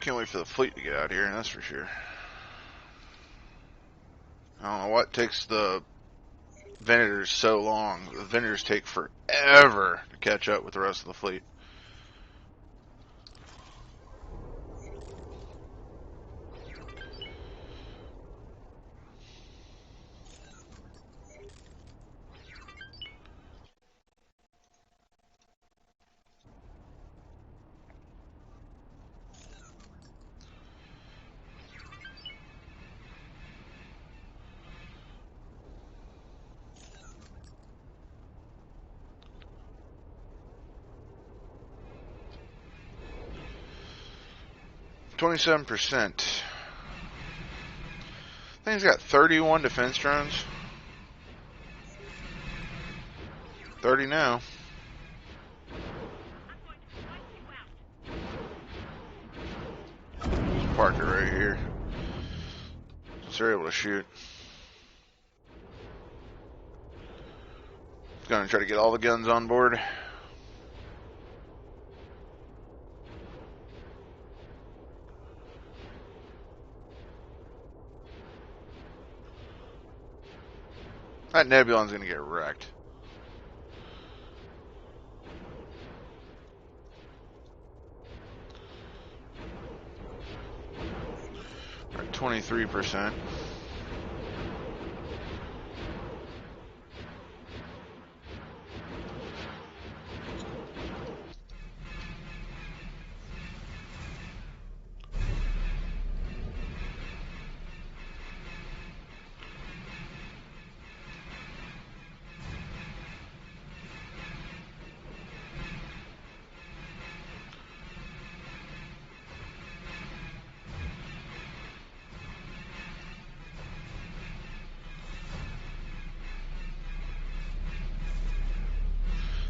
Can't wait for the fleet to get out here, that's for sure. I don't know what takes the Venators so long. The Venators take forever to catch up with the rest of the fleet. %. Thing's got 31 defense drones. 30 now. Just park it right here. So they're able to shoot. Gonna try to get all the guns on board. That Nebulon's gonna get wrecked. We're at 23%.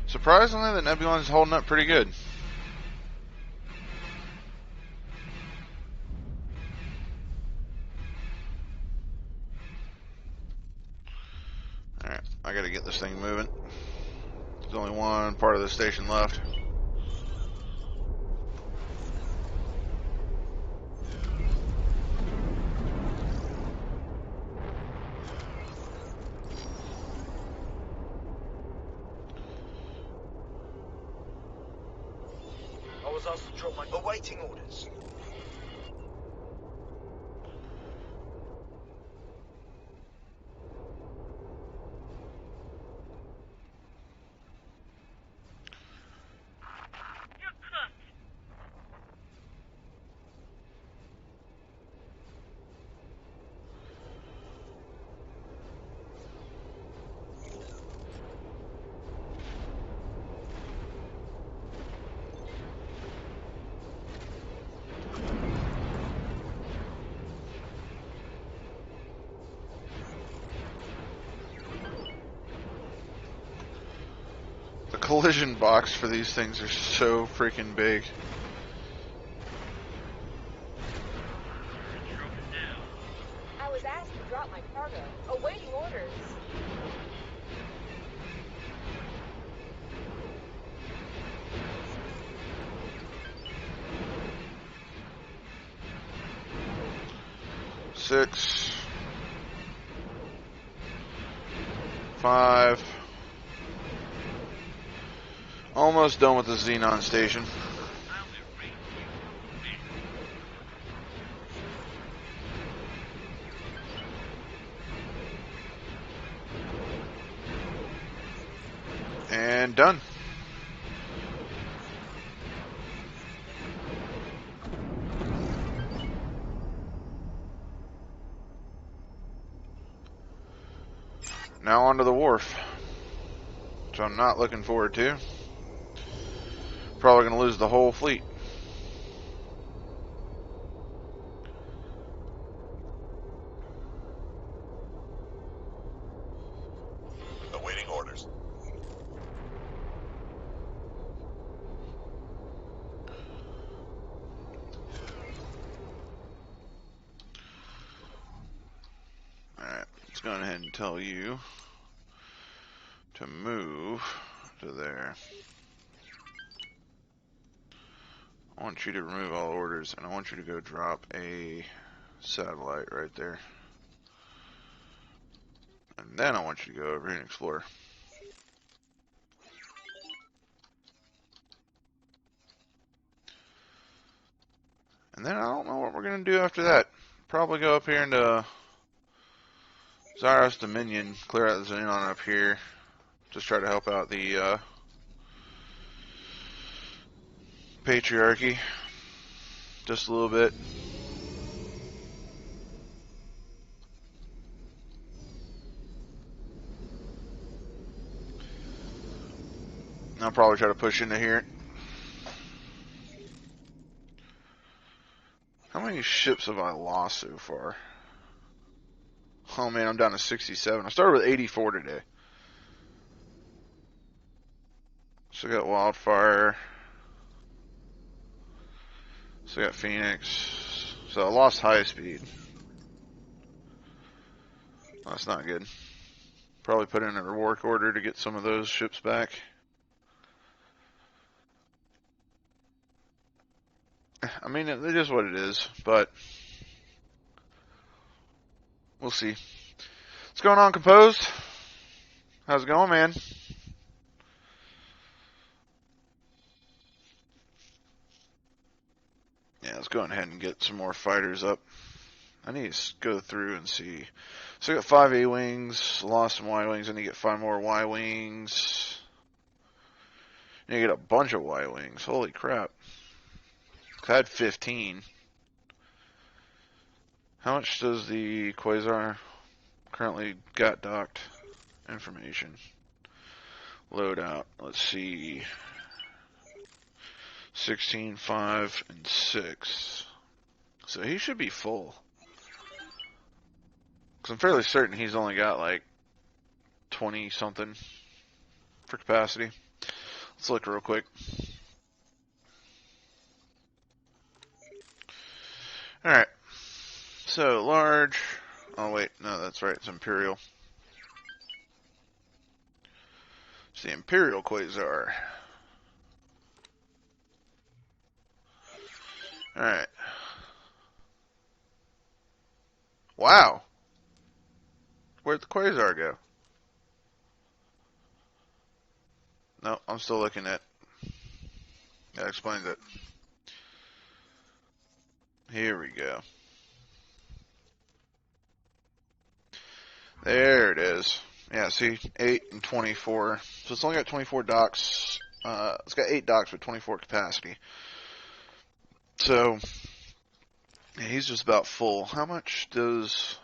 Surprisingly, the Nebulon's holding up pretty good. Alright, I gotta get this thing moving. There's only one part of the station left. I was asked to drop my awaiting orders. You're cooked. collision box for these things are so freaking big. I was asked to drop my cargo. Awaiting orders. Six, 5. Almost done with the Xenon station. And done. Now onto the wharf, which I'm not looking forward to. Probably going to lose the whole fleet. Awaiting orders. Alright, let's go ahead and tell you to move to there. I want you to remove all orders, and I want you to go drop a satellite right there. And then I want you to go over here and explore. And then I don't know what we're going to do after that. Probably go up here into Zyros Dominion, clear out the Xenon up here. Just try to help out the Patriarchy. Just a little bit. I'll probably try to push into here. How many ships have I lost so far? Oh man, I'm down to 67. I started with 84 today. So I got Wildfire. So I got Phoenix. So I lost high speed. That's not good. Probably put in a work order to get some of those ships back. I mean, it is what it is, but we'll see. What's going on, Composed? How's it going, man? Yeah, let's go ahead and get some more fighters up. I need to go through and see. So I got 5 A-Wings, lost some Y-Wings, I need to get 5 more Y-Wings. I need to get a bunch of Y-Wings, holy crap. I had 15. How much does the Quasar currently got docked? Information. Loadout, let's see. 16, 5, and 6. So he should be full. Because I'm fairly certain he's only got like 20 something for capacity. Let's look real quick. Alright. So, large. Oh, wait. No, that's right. It's Imperial. It's the Imperial Quasar. Alright. Wow. Where'd the Quasar go? No, I'm still looking at. That explains it. Here we go. There it is. Yeah, see, 8 and 24. So it's only got 24 docks. It's got 8 docks with 24 capacity. So, yeah, he's just about full. How much does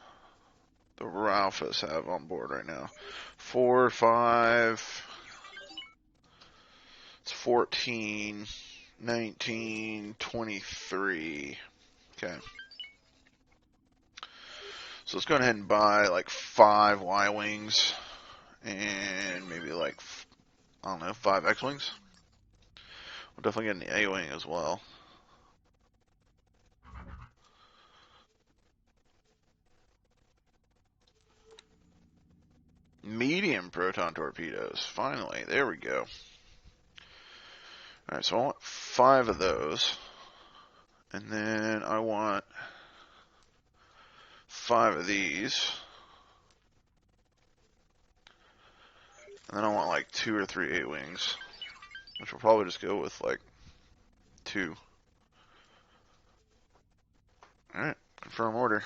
the Ralphus have on board right now? 4, 5. It's 14, 19, 23. Okay. So let's go ahead and buy like 5 Y-Wings and maybe like I don't know, 5 X-Wings. We'll definitely get an A-Wing as well. Medium proton torpedoes. Finally, there we go. Alright, so I want 5 of those. And then I want 5 of these. And then I want like 2 or 3 A-Wings. Which we'll probably just go with like 2. Alright, confirm order.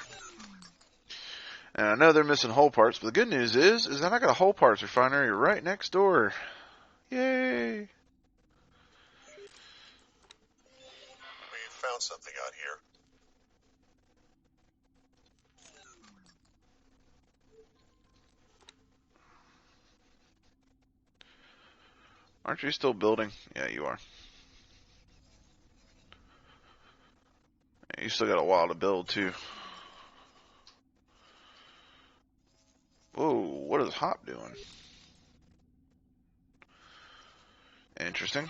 And I know they're missing hull parts, but the good news is that I got a hull parts refinery right next door. Yay! We found something out here. Aren't you still building? Yeah, you are. Yeah, you still got a while to build, too. Whoa, what is Hop doing? Interesting.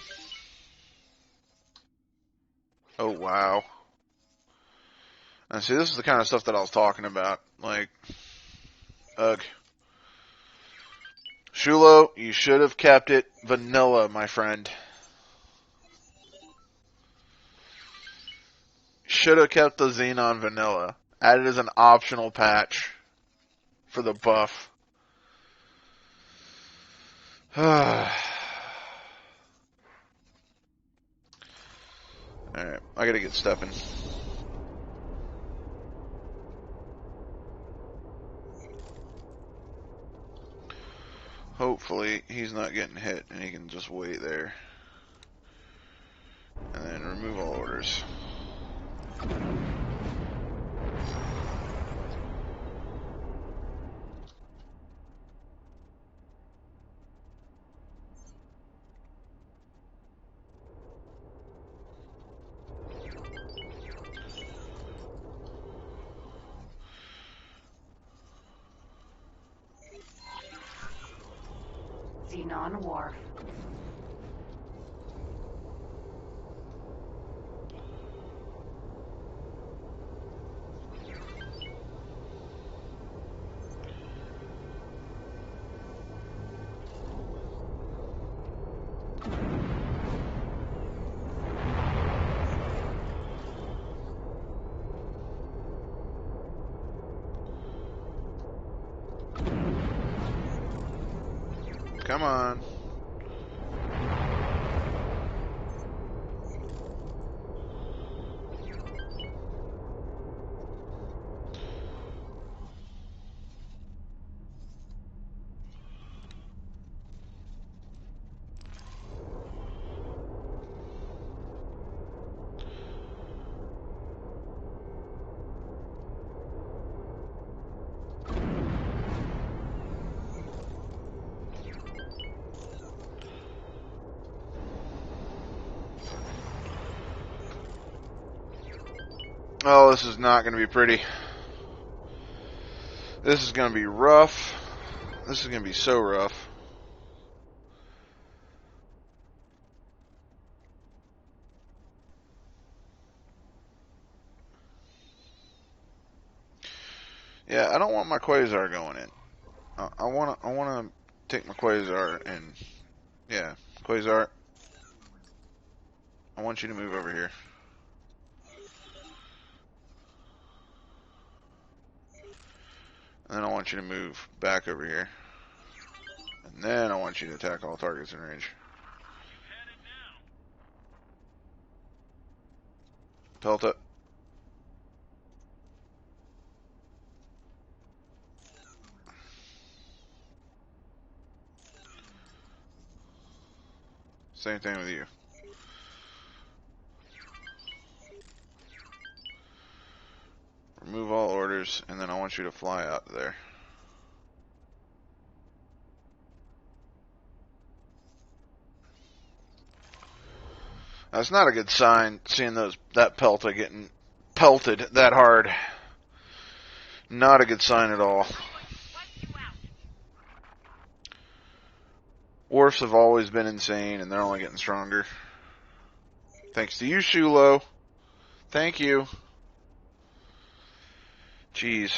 Oh, wow. And see, this is the kind of stuff that I was talking about. Like, ugh. Shulo, you should have kept it vanilla, my friend. Should have kept the Xenon vanilla. Added as an optional patch for the buff. Alright, I gotta get stepping. Hopefully, he's not getting hit and he can just wait there. And then remove all orders. Xenon Wharf. Come on. Oh, this is not going to be pretty. This is going to be rough. This is going to be so rough. Yeah, I don't want my Quasar going in. I want to take my Quasar and yeah, Quasar. I want you to move over here. And then I want you to move back over here. And then I want you to attack all targets in range. Pelt it. Same thing with you. Remove all orders, and then I want you to fly out there. That's not a good sign, seeing that Pelta getting pelted that hard. Not a good sign at all. Wharfs have always been insane, and they're only getting stronger. Thanks to you, Shulo. Thank you. Jeez.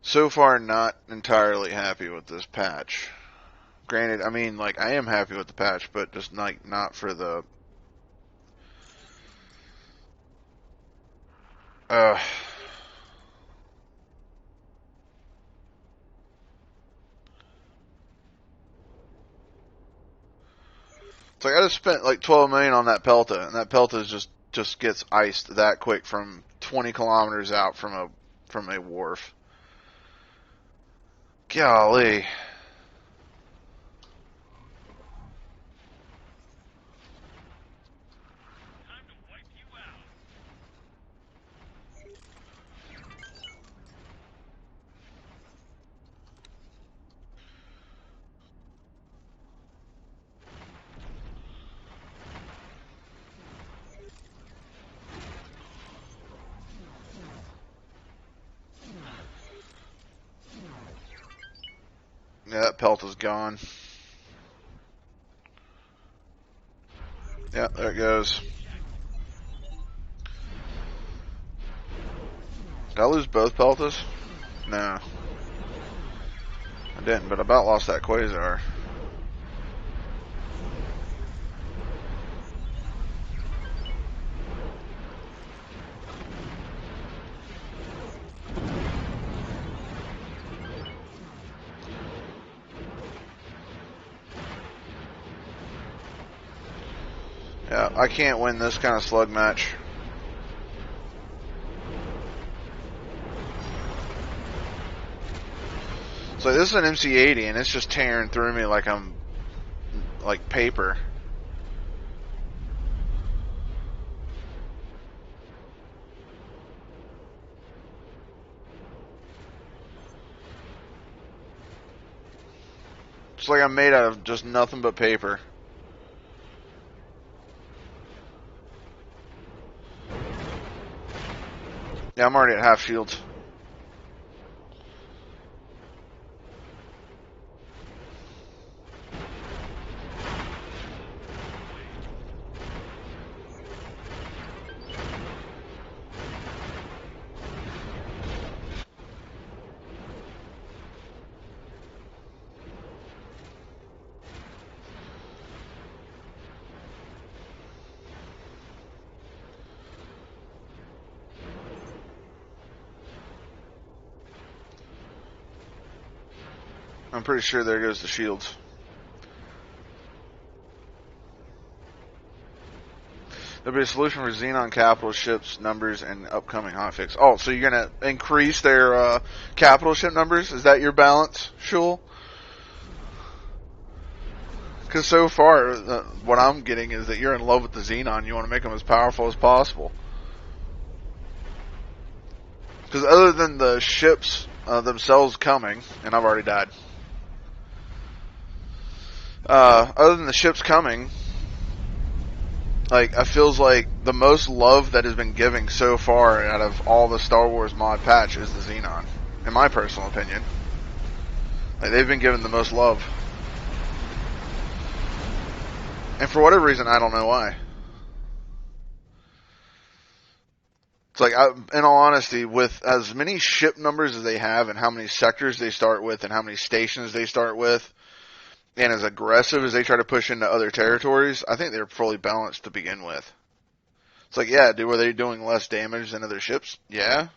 So far, not entirely happy with this patch. Granted, I mean, like, I am happy with the patch, but just like not for the. It's like I just spent like 12 million on that Pelta, and that Pelta just gets iced that quick from 20 kilometers out from a wharf. Golly. Time to wipe you out. Yeah, that Pelta's gone. Yeah, there it goes. Did I lose both Peltas? No. I didn't, but I about lost that Quasar. Yeah, I can't win this kind of slug match. So this is an MC80, and it's just tearing through me like I'm like paper. It's like I'm made out of just nothing but paper. Yeah, I'm already at half shields. I'm pretty sure there goes the shields. There'll be a solution for Xenon capital ships numbers and upcoming hotfix. Oh, so you're gonna increase their capital ship numbers? Is that your balance, Shul? Because so far, what I'm getting is that you're in love with the Xenon. You want to make them as powerful as possible. Because other than the ships themselves coming, and I've already died. Other than the ships coming, like, it feels like the most love that has been given so far out of all the Star Wars mod patch is the Xenon, in my personal opinion. Like, they've been given the most love. And for whatever reason, I don't know why. It's like, in all honesty, with as many ship numbers as they have and how many sectors they start with and how many stations they start with, and as aggressive as they try to push into other territories, I think they're fully balanced to begin with. It's like, yeah, were they doing less damage than other ships? Yeah.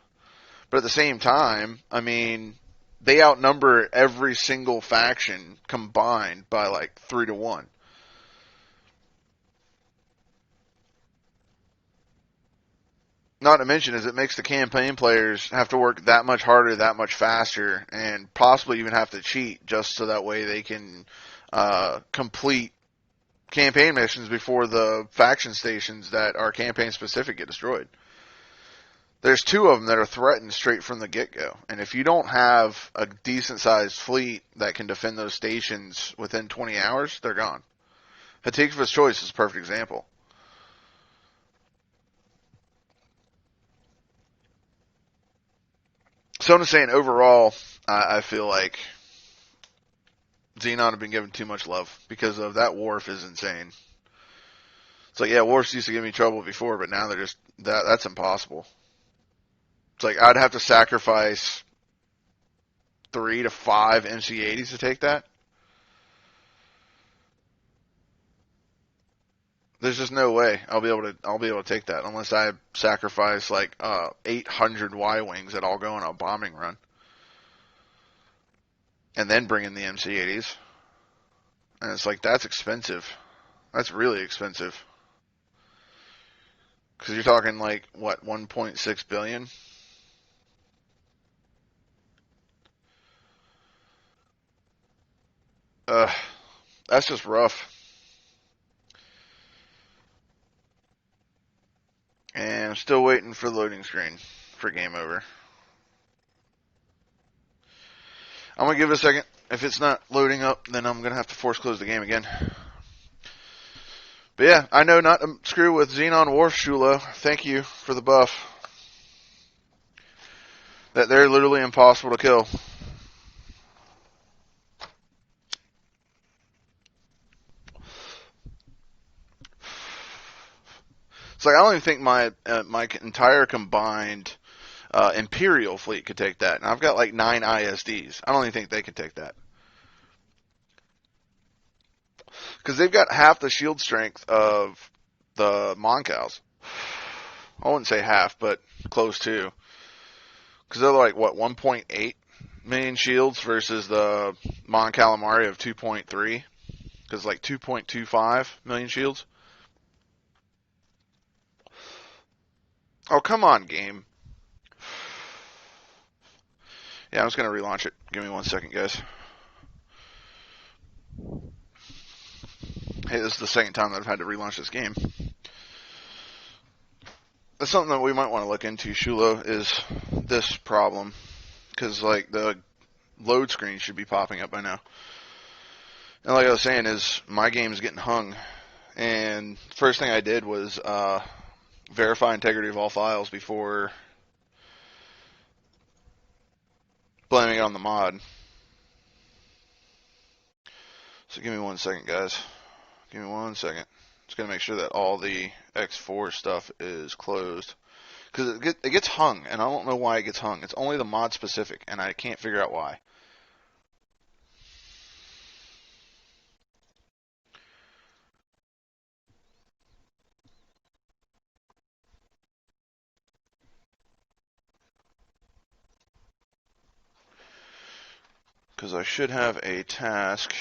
But at the same time, I mean, they outnumber every single faction combined by like 3-1. Not to mention is it makes the campaign players have to work that much harder, that much faster, and possibly even have to cheat just so that way they can complete campaign missions before the faction stations that are campaign specific get destroyed. There's 2 of them that are threatened straight from the get-go. And if you don't have a decent-sized fleet that can defend those stations within 20 hours, they're gone. Hatikva's Choice is a perfect example. So I'm just saying, overall, I feel like Xenon have been given too much love because of that wharf is insane. It's like, yeah, wharfs used to give me trouble before, but now they're just that's impossible. It's like I'd have to sacrifice 3 to 5 MC80s to take that. There's just no way I'll be able to take that unless I sacrifice like 800 Y-wings that all go on a bombing run, and then bring in the MC80s. And it's like that's expensive. That's really expensive. Because you're talking like what 1.6 billion. That's just rough. And I'm still waiting for the loading screen for game over. I'm going to give it a second. If it's not loading up, then I'm going to have to force close the game again. But yeah, I know not to screw with Xenon Wharf, Shulo. Thank you for the buff. That they're literally impossible to kill. It's like I don't even think my entire combined Imperial fleet could take that. And I've got like 9 ISDs. I don't even think they could take that. Because they've got half the shield strength of the Moncows. I wouldn't say half, but close to. Because they're like, what, 1.8 million shields versus the Mon Calamari of 2.3? Because like 2.25 million shields. Oh, come on, game. Yeah, I'm just going to relaunch it. Give me 1 second, guys. Hey, this is the second time that I've had to relaunch this game. That's something that we might want to look into, Shulo, is this problem. Because, like, the load screen should be popping up by now. And like I was saying, is my game is getting hung. And first thing I did was verify integrity of all files before blaming it on the mod. So give me 1 second, guys. Give me 1 second. Just going to make sure that all the X4 stuff is closed. Because it gets hung, and I don't know why it gets hung. It's only the mod specific, and I can't figure out why. Because I should have a task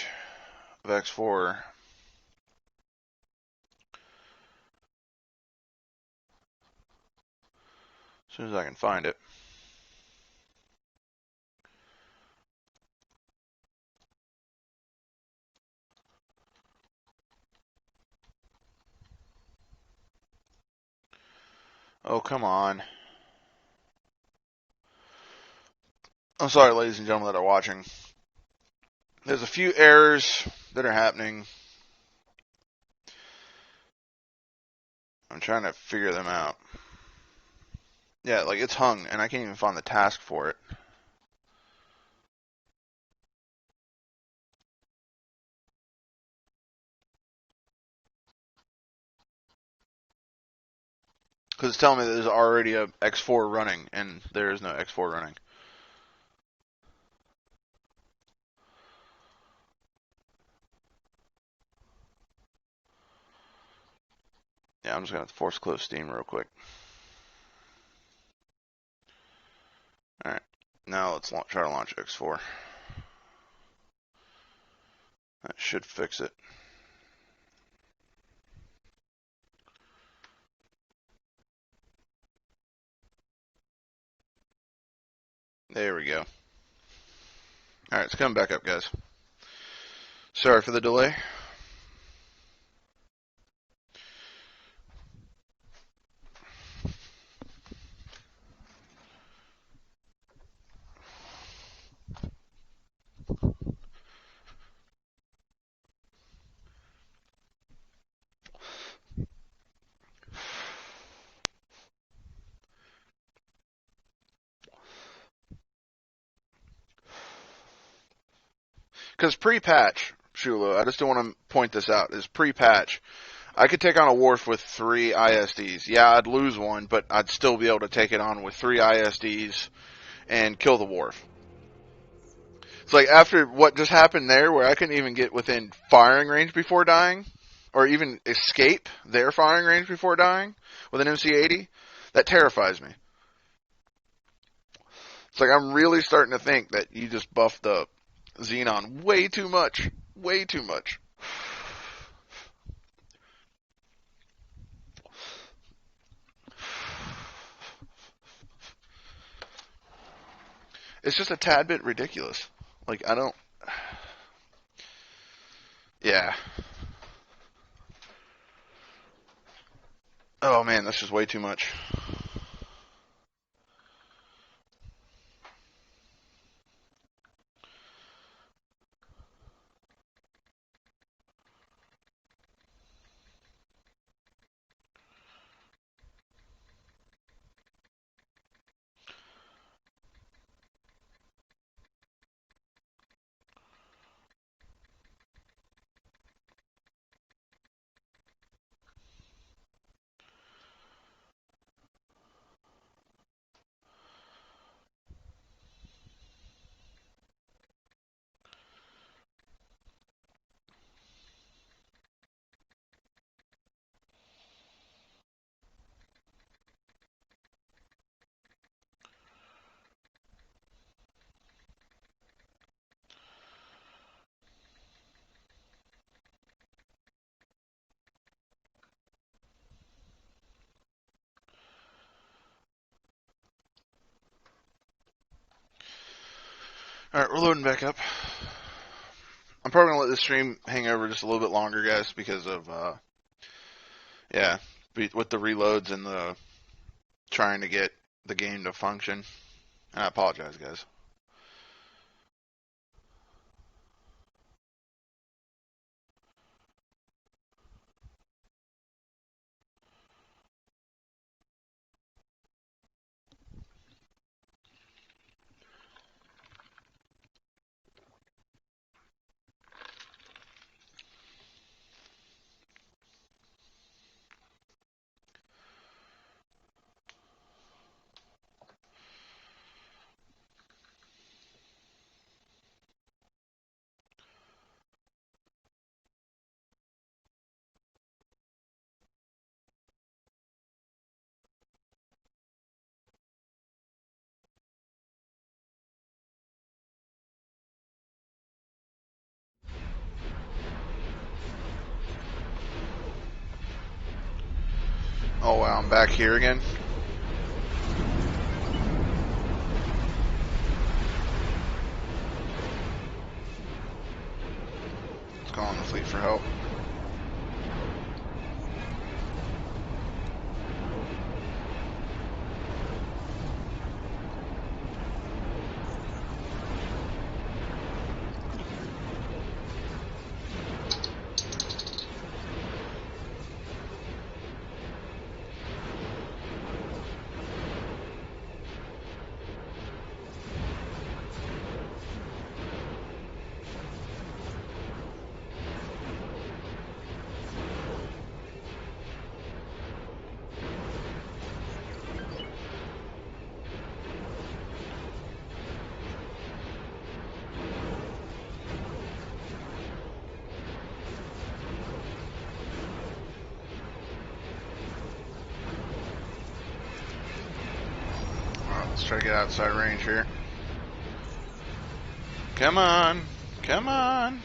of X4 as soon as I can find it. Oh, come on. I'm sorry, ladies and gentlemen that are watching. There's a few errors that are happening. I'm trying to figure them out. Yeah, like it's hung, and I can't even find the task for it. Because it's telling me that there's already a X4 running, and there is no X4 running. Yeah, I'm just going to force close Steam real quick. Alright, now let's try to launch X4. That should fix it. There we go. Alright, it's coming back up, guys. Sorry for the delay. Because pre-patch, Shulu, I just don't want to point this out, is pre-patch. I could take on a Wharf with 3 ISDs. Yeah, I'd lose one, but I'd still be able to take it on with 3 ISDs and kill the Wharf. It's like after what just happened there, where I couldn't even get within firing range before dying, or even escape their firing range before dying with an MC-80, that terrifies me. It's like I'm really starting to think that you just buffed up Xenon way too much. Way too much. It's just a tad bit ridiculous. Like, I don't... Yeah. Oh man, that's just way too much. Alright, we're loading back up. I'm probably going to let this stream hang over just a little bit longer, guys, because of, yeah, with the reloads and the trying to get the game to function. And I apologize, guys. Oh wow, I'm back here again. Let's call on the fleet for help. Let's try to get outside range here. Come on. Come on.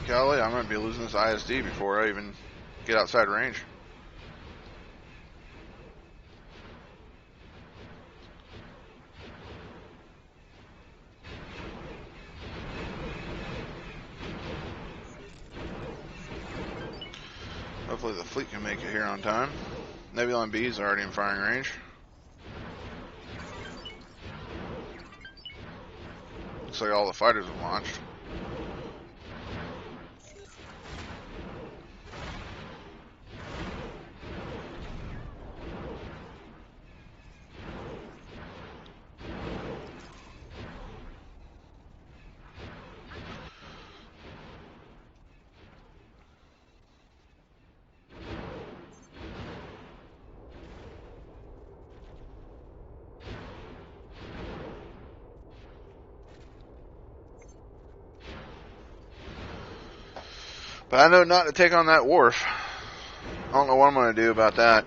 Golly, I might be losing this ISD before I even get outside range. Hopefully the fleet can make it here on time. Nebulon-B is already in firing range. Looks like all the fighters have launched. But I know not to take on that wharf. I don't know what I'm going to do about that.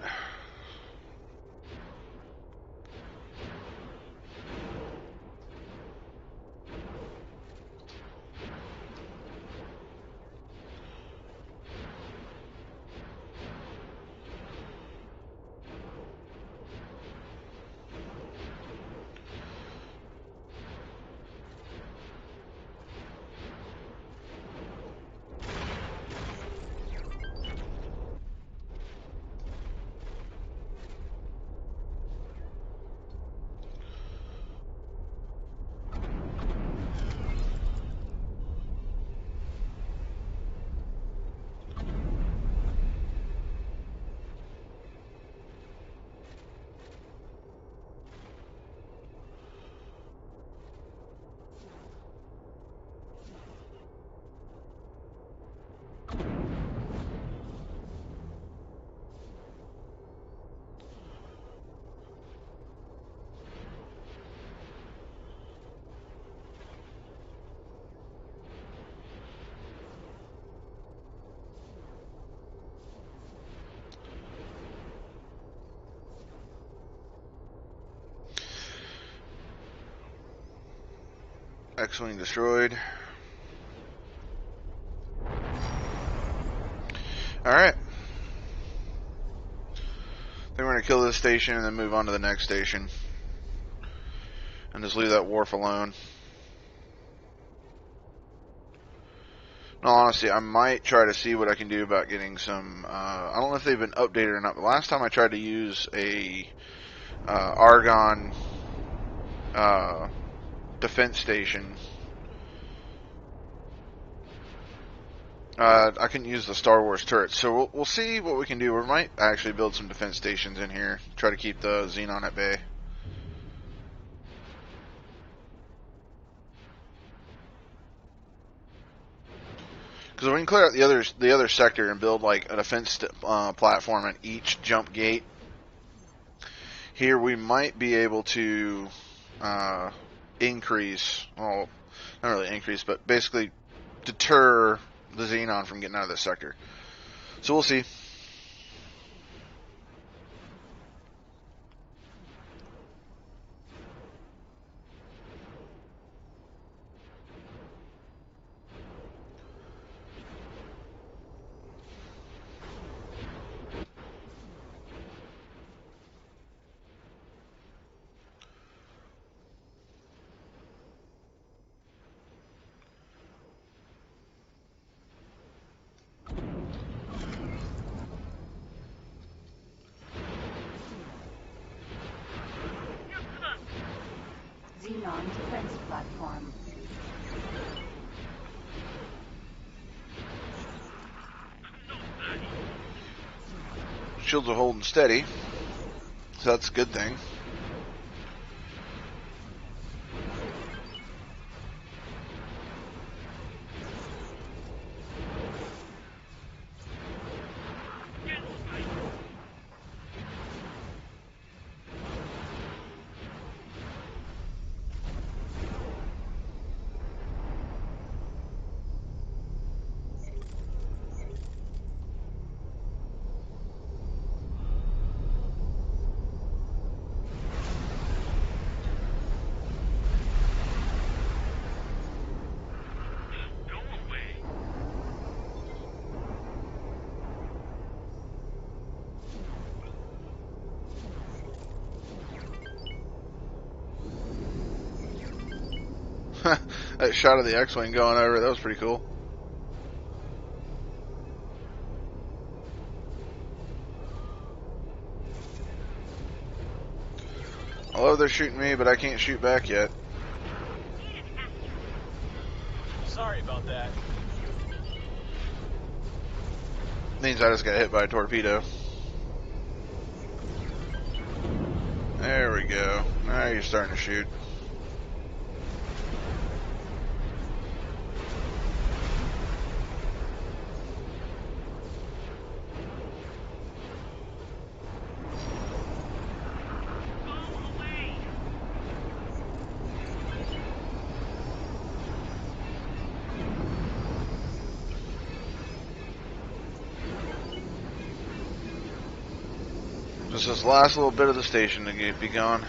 X-Wing destroyed. Alright. Then we're going to kill this station and then move on to the next station. And just leave that wharf alone. In all honesty, I might try to see what I can do about getting some... I don't know if they've been updated or not, but last time I tried to use a Argon defense station, I couldn't use the Star Wars turrets. So we'll see what we can do. We might actually build some defense stations in here. Try to keep the Xenon at bay. Because we can clear out the other sector and build like a defense platform at each jump gate. Here we might be able to increase, well, not really increase, but basically deter the Xenon from getting out of this sector. So we'll see. Xenon defense platform. Shields are holding steady, so that's a good thing. That shot of the X-Wing going over, that was pretty cool. Hello, they're shooting me, but I can't shoot back yet. Sorry about that. Means I just got hit by a torpedo. There we go. Now you're starting to shoot. Just this last little bit of the station to be gone.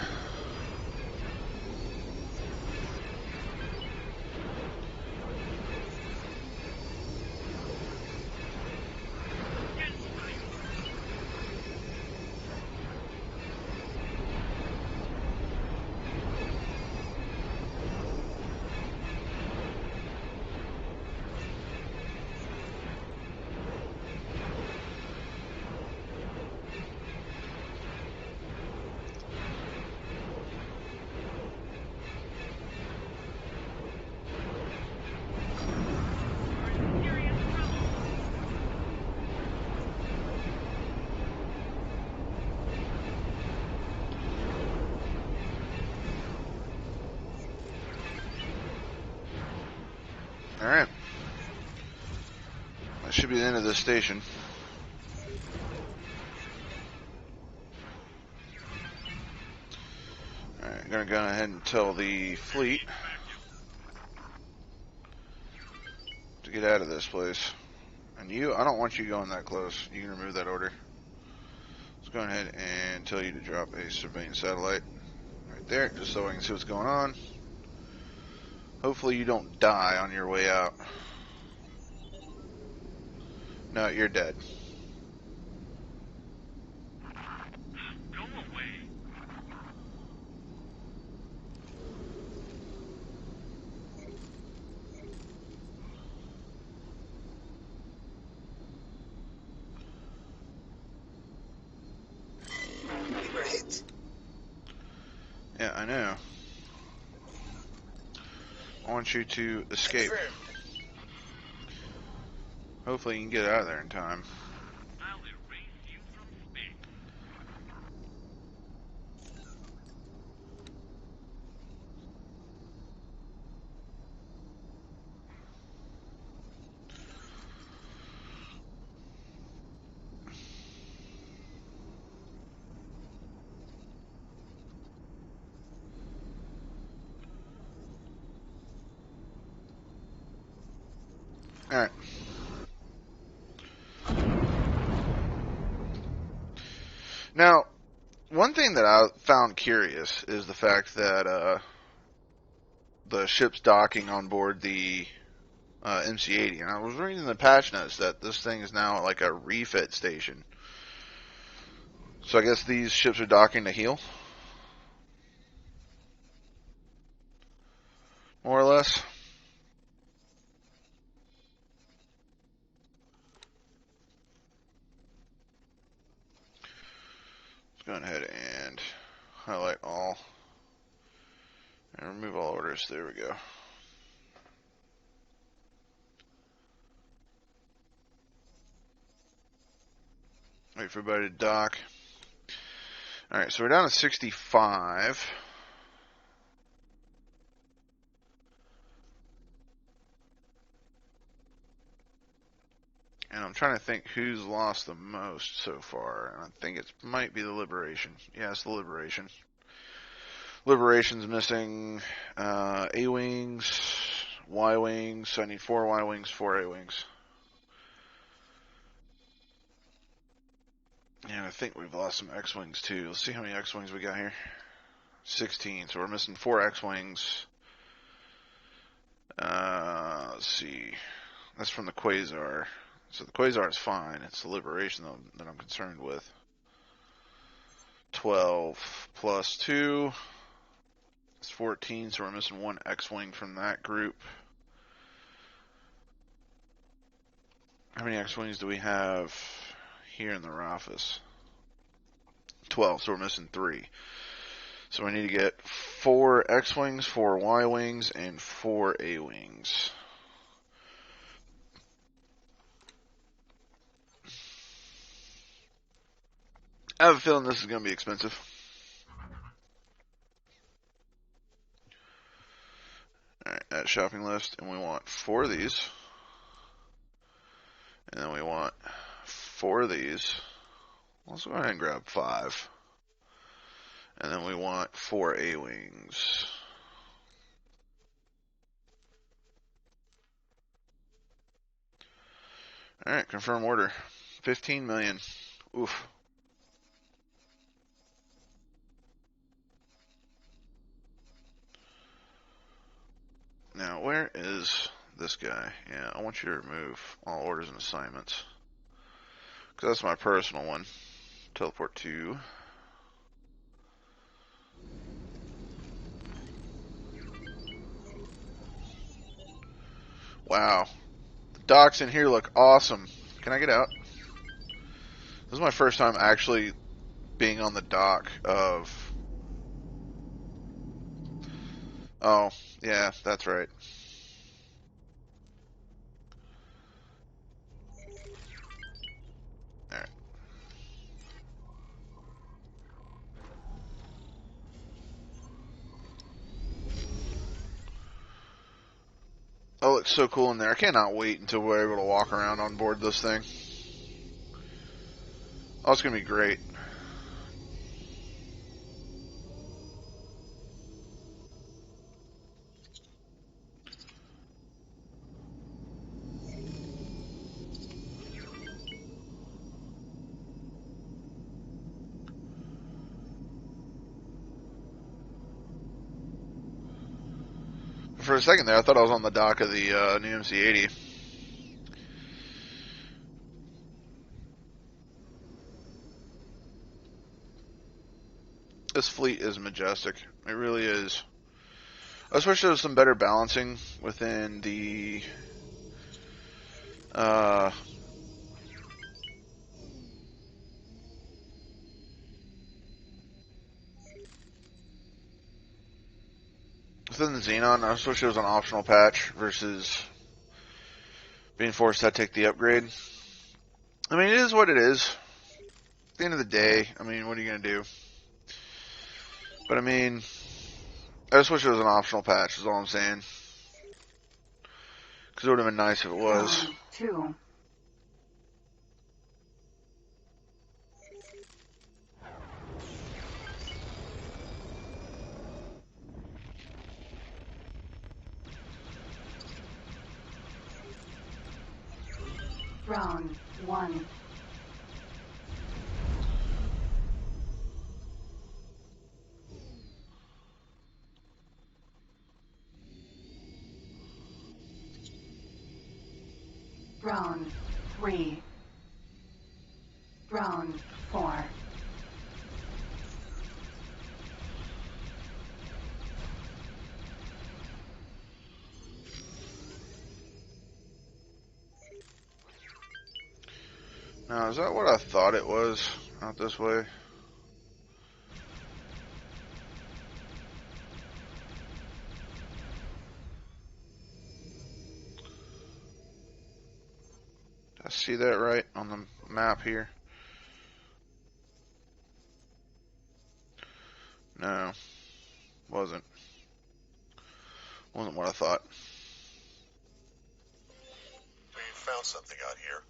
Alright. That should be the end of this station. Alright, I'm gonna go ahead and tell the fleet to get out of this place. And you, I don't want you going that close. You can remove that order. Let's go ahead and tell you to drop a surveillance satellite right there, just so I can see what's going on. Hopefully you don't die on your way out. No, you're dead. Go away. We were hit. Yeah, I know. I want you to escape. Confirmed. Hopefully you can get out of there in time. I'll erase you from space. Alright. Now, one thing that I found curious is the fact that the ship's docking on board the MC-80. And I was reading the patch notes that this thing is now like a refit station. So I guess these ships are docking to heal? More or less. Let's go ahead and highlight all. And remove all orders. There we go. Wait for everybody to dock. Alright, so we're down to 65. And I'm trying to think who's lost the most so far. And I think it might be the Liberation. Yeah, it's the Liberation. Liberation's missing A-Wings, Y-Wings. So I need 4 Y-Wings, 4 A-Wings. And I think we've lost some X-Wings too. Let's see how many X-Wings we got here. 16. So we're missing 4 X-Wings. Let's see. That's from the Quasar. So the Quasar is fine. It's the Liberation that I'm concerned with. 12 plus 2 is 14. So we're missing 1 X-Wing from that group. How many X-Wings do we have here in the office? 12. So we're missing 3. So we need to get 4 X-Wings, 4 Y-Wings, and 4 A-Wings. I have a feeling this is going to be expensive. Alright, add shopping list, and we want 4 of these. And then we want 4 of these. Let's go ahead and grab 5. And then we want 4 A-Wings. Alright, confirm order. 15 million. Oof. Now, where is this guy? Yeah, I want you to remove all orders and assignments. Because that's my personal one. Teleport to... Wow. The docks in here look awesome. Can I get out? This is my first time actually being on the dock of... Oh, yeah, that's right. Alright. Oh, it looks so cool in there. I cannot wait until we're able to walk around on board this thing. Oh, it's going to be great. For a second there, I thought I was on the dock of the new MC-80. This fleet is majestic. It really is. I just wish there was some better balancing within the within the Xenon. I just wish it was an optional patch versus being forced to take the upgrade. I mean, it is what it is. At the end of the day, I mean, what are you going to do? But I mean, I just wish it was an optional patch, is all I'm saying. Because it would have been nice if it was. 2. Round 1. Round 3. Round 4. Now, is that what I thought it was? Out this way? Did I see that right on the map here? No. Wasn't. Wasn't what I thought. We found something out here.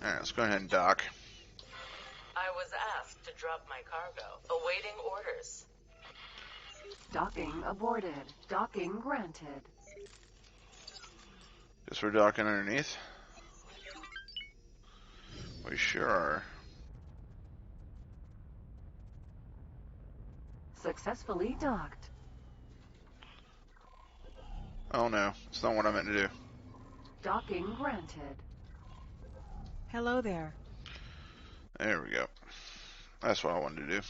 Alright, let's go ahead and dock. I was asked to drop my cargo, awaiting orders. Docking aborted. Docking granted. Guess we're docking underneath. We sure are. Successfully docked. Oh no, it's not what I meant to do. Docking granted. Hello there. There we go. That's what I wanted to do.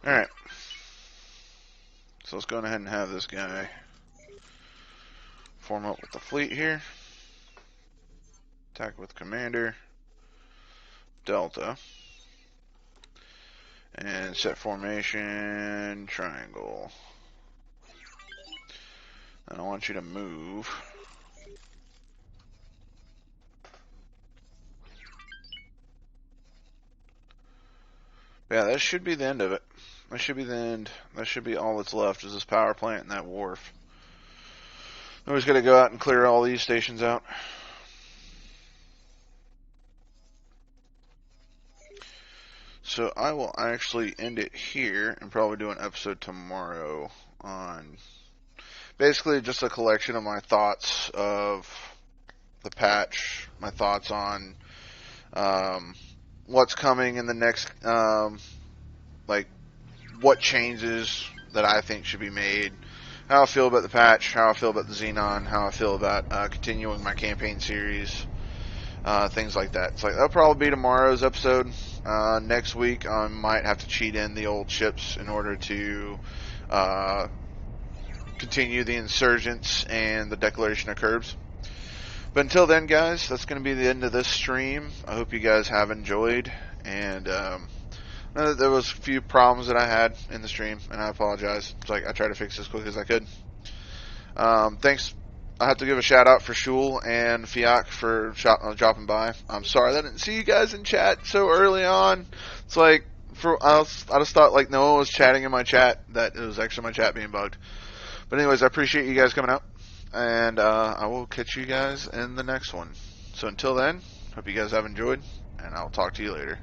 Alright. So let's go ahead and have this guy form up with the fleet here. Attack with Commander. Delta. And set formation. Triangle. And I want you to move. Yeah, that should be the end of it. That should be the end. That should be all that's left is this power plant and that wharf. Now we just gotta go out and clear all these stations out. So I will actually end it here and probably do an episode tomorrow on basically just a collection of my thoughts of the patch, my thoughts on what's coming in the next, like what changes that I think should be made, how I feel about the patch, how I feel about the Xenon, how I feel about continuing my campaign series, things like that. It's like that'll probably be tomorrow's episode. Next week I might have to cheat in the old ships in order to continue the Insurgents and the Declaration of Curbs. But until then, guys, that's going to be the end of this stream. I hope you guys have enjoyed, and there was a few problems that I had in the stream, and I apologize. It's like I tried to fix this as quick as I could. Thanks. I have to give a shout out for Shul and Fiak for dropping by. I'm sorry that I didn't see you guys in chat so early on. It's like I just thought like no one was chatting in my chat, that it was actually my chat being bugged. But anyways, I appreciate you guys coming out, and I will catch you guys in the next one. So until then, hope you guys have enjoyed, and I'll talk to you later.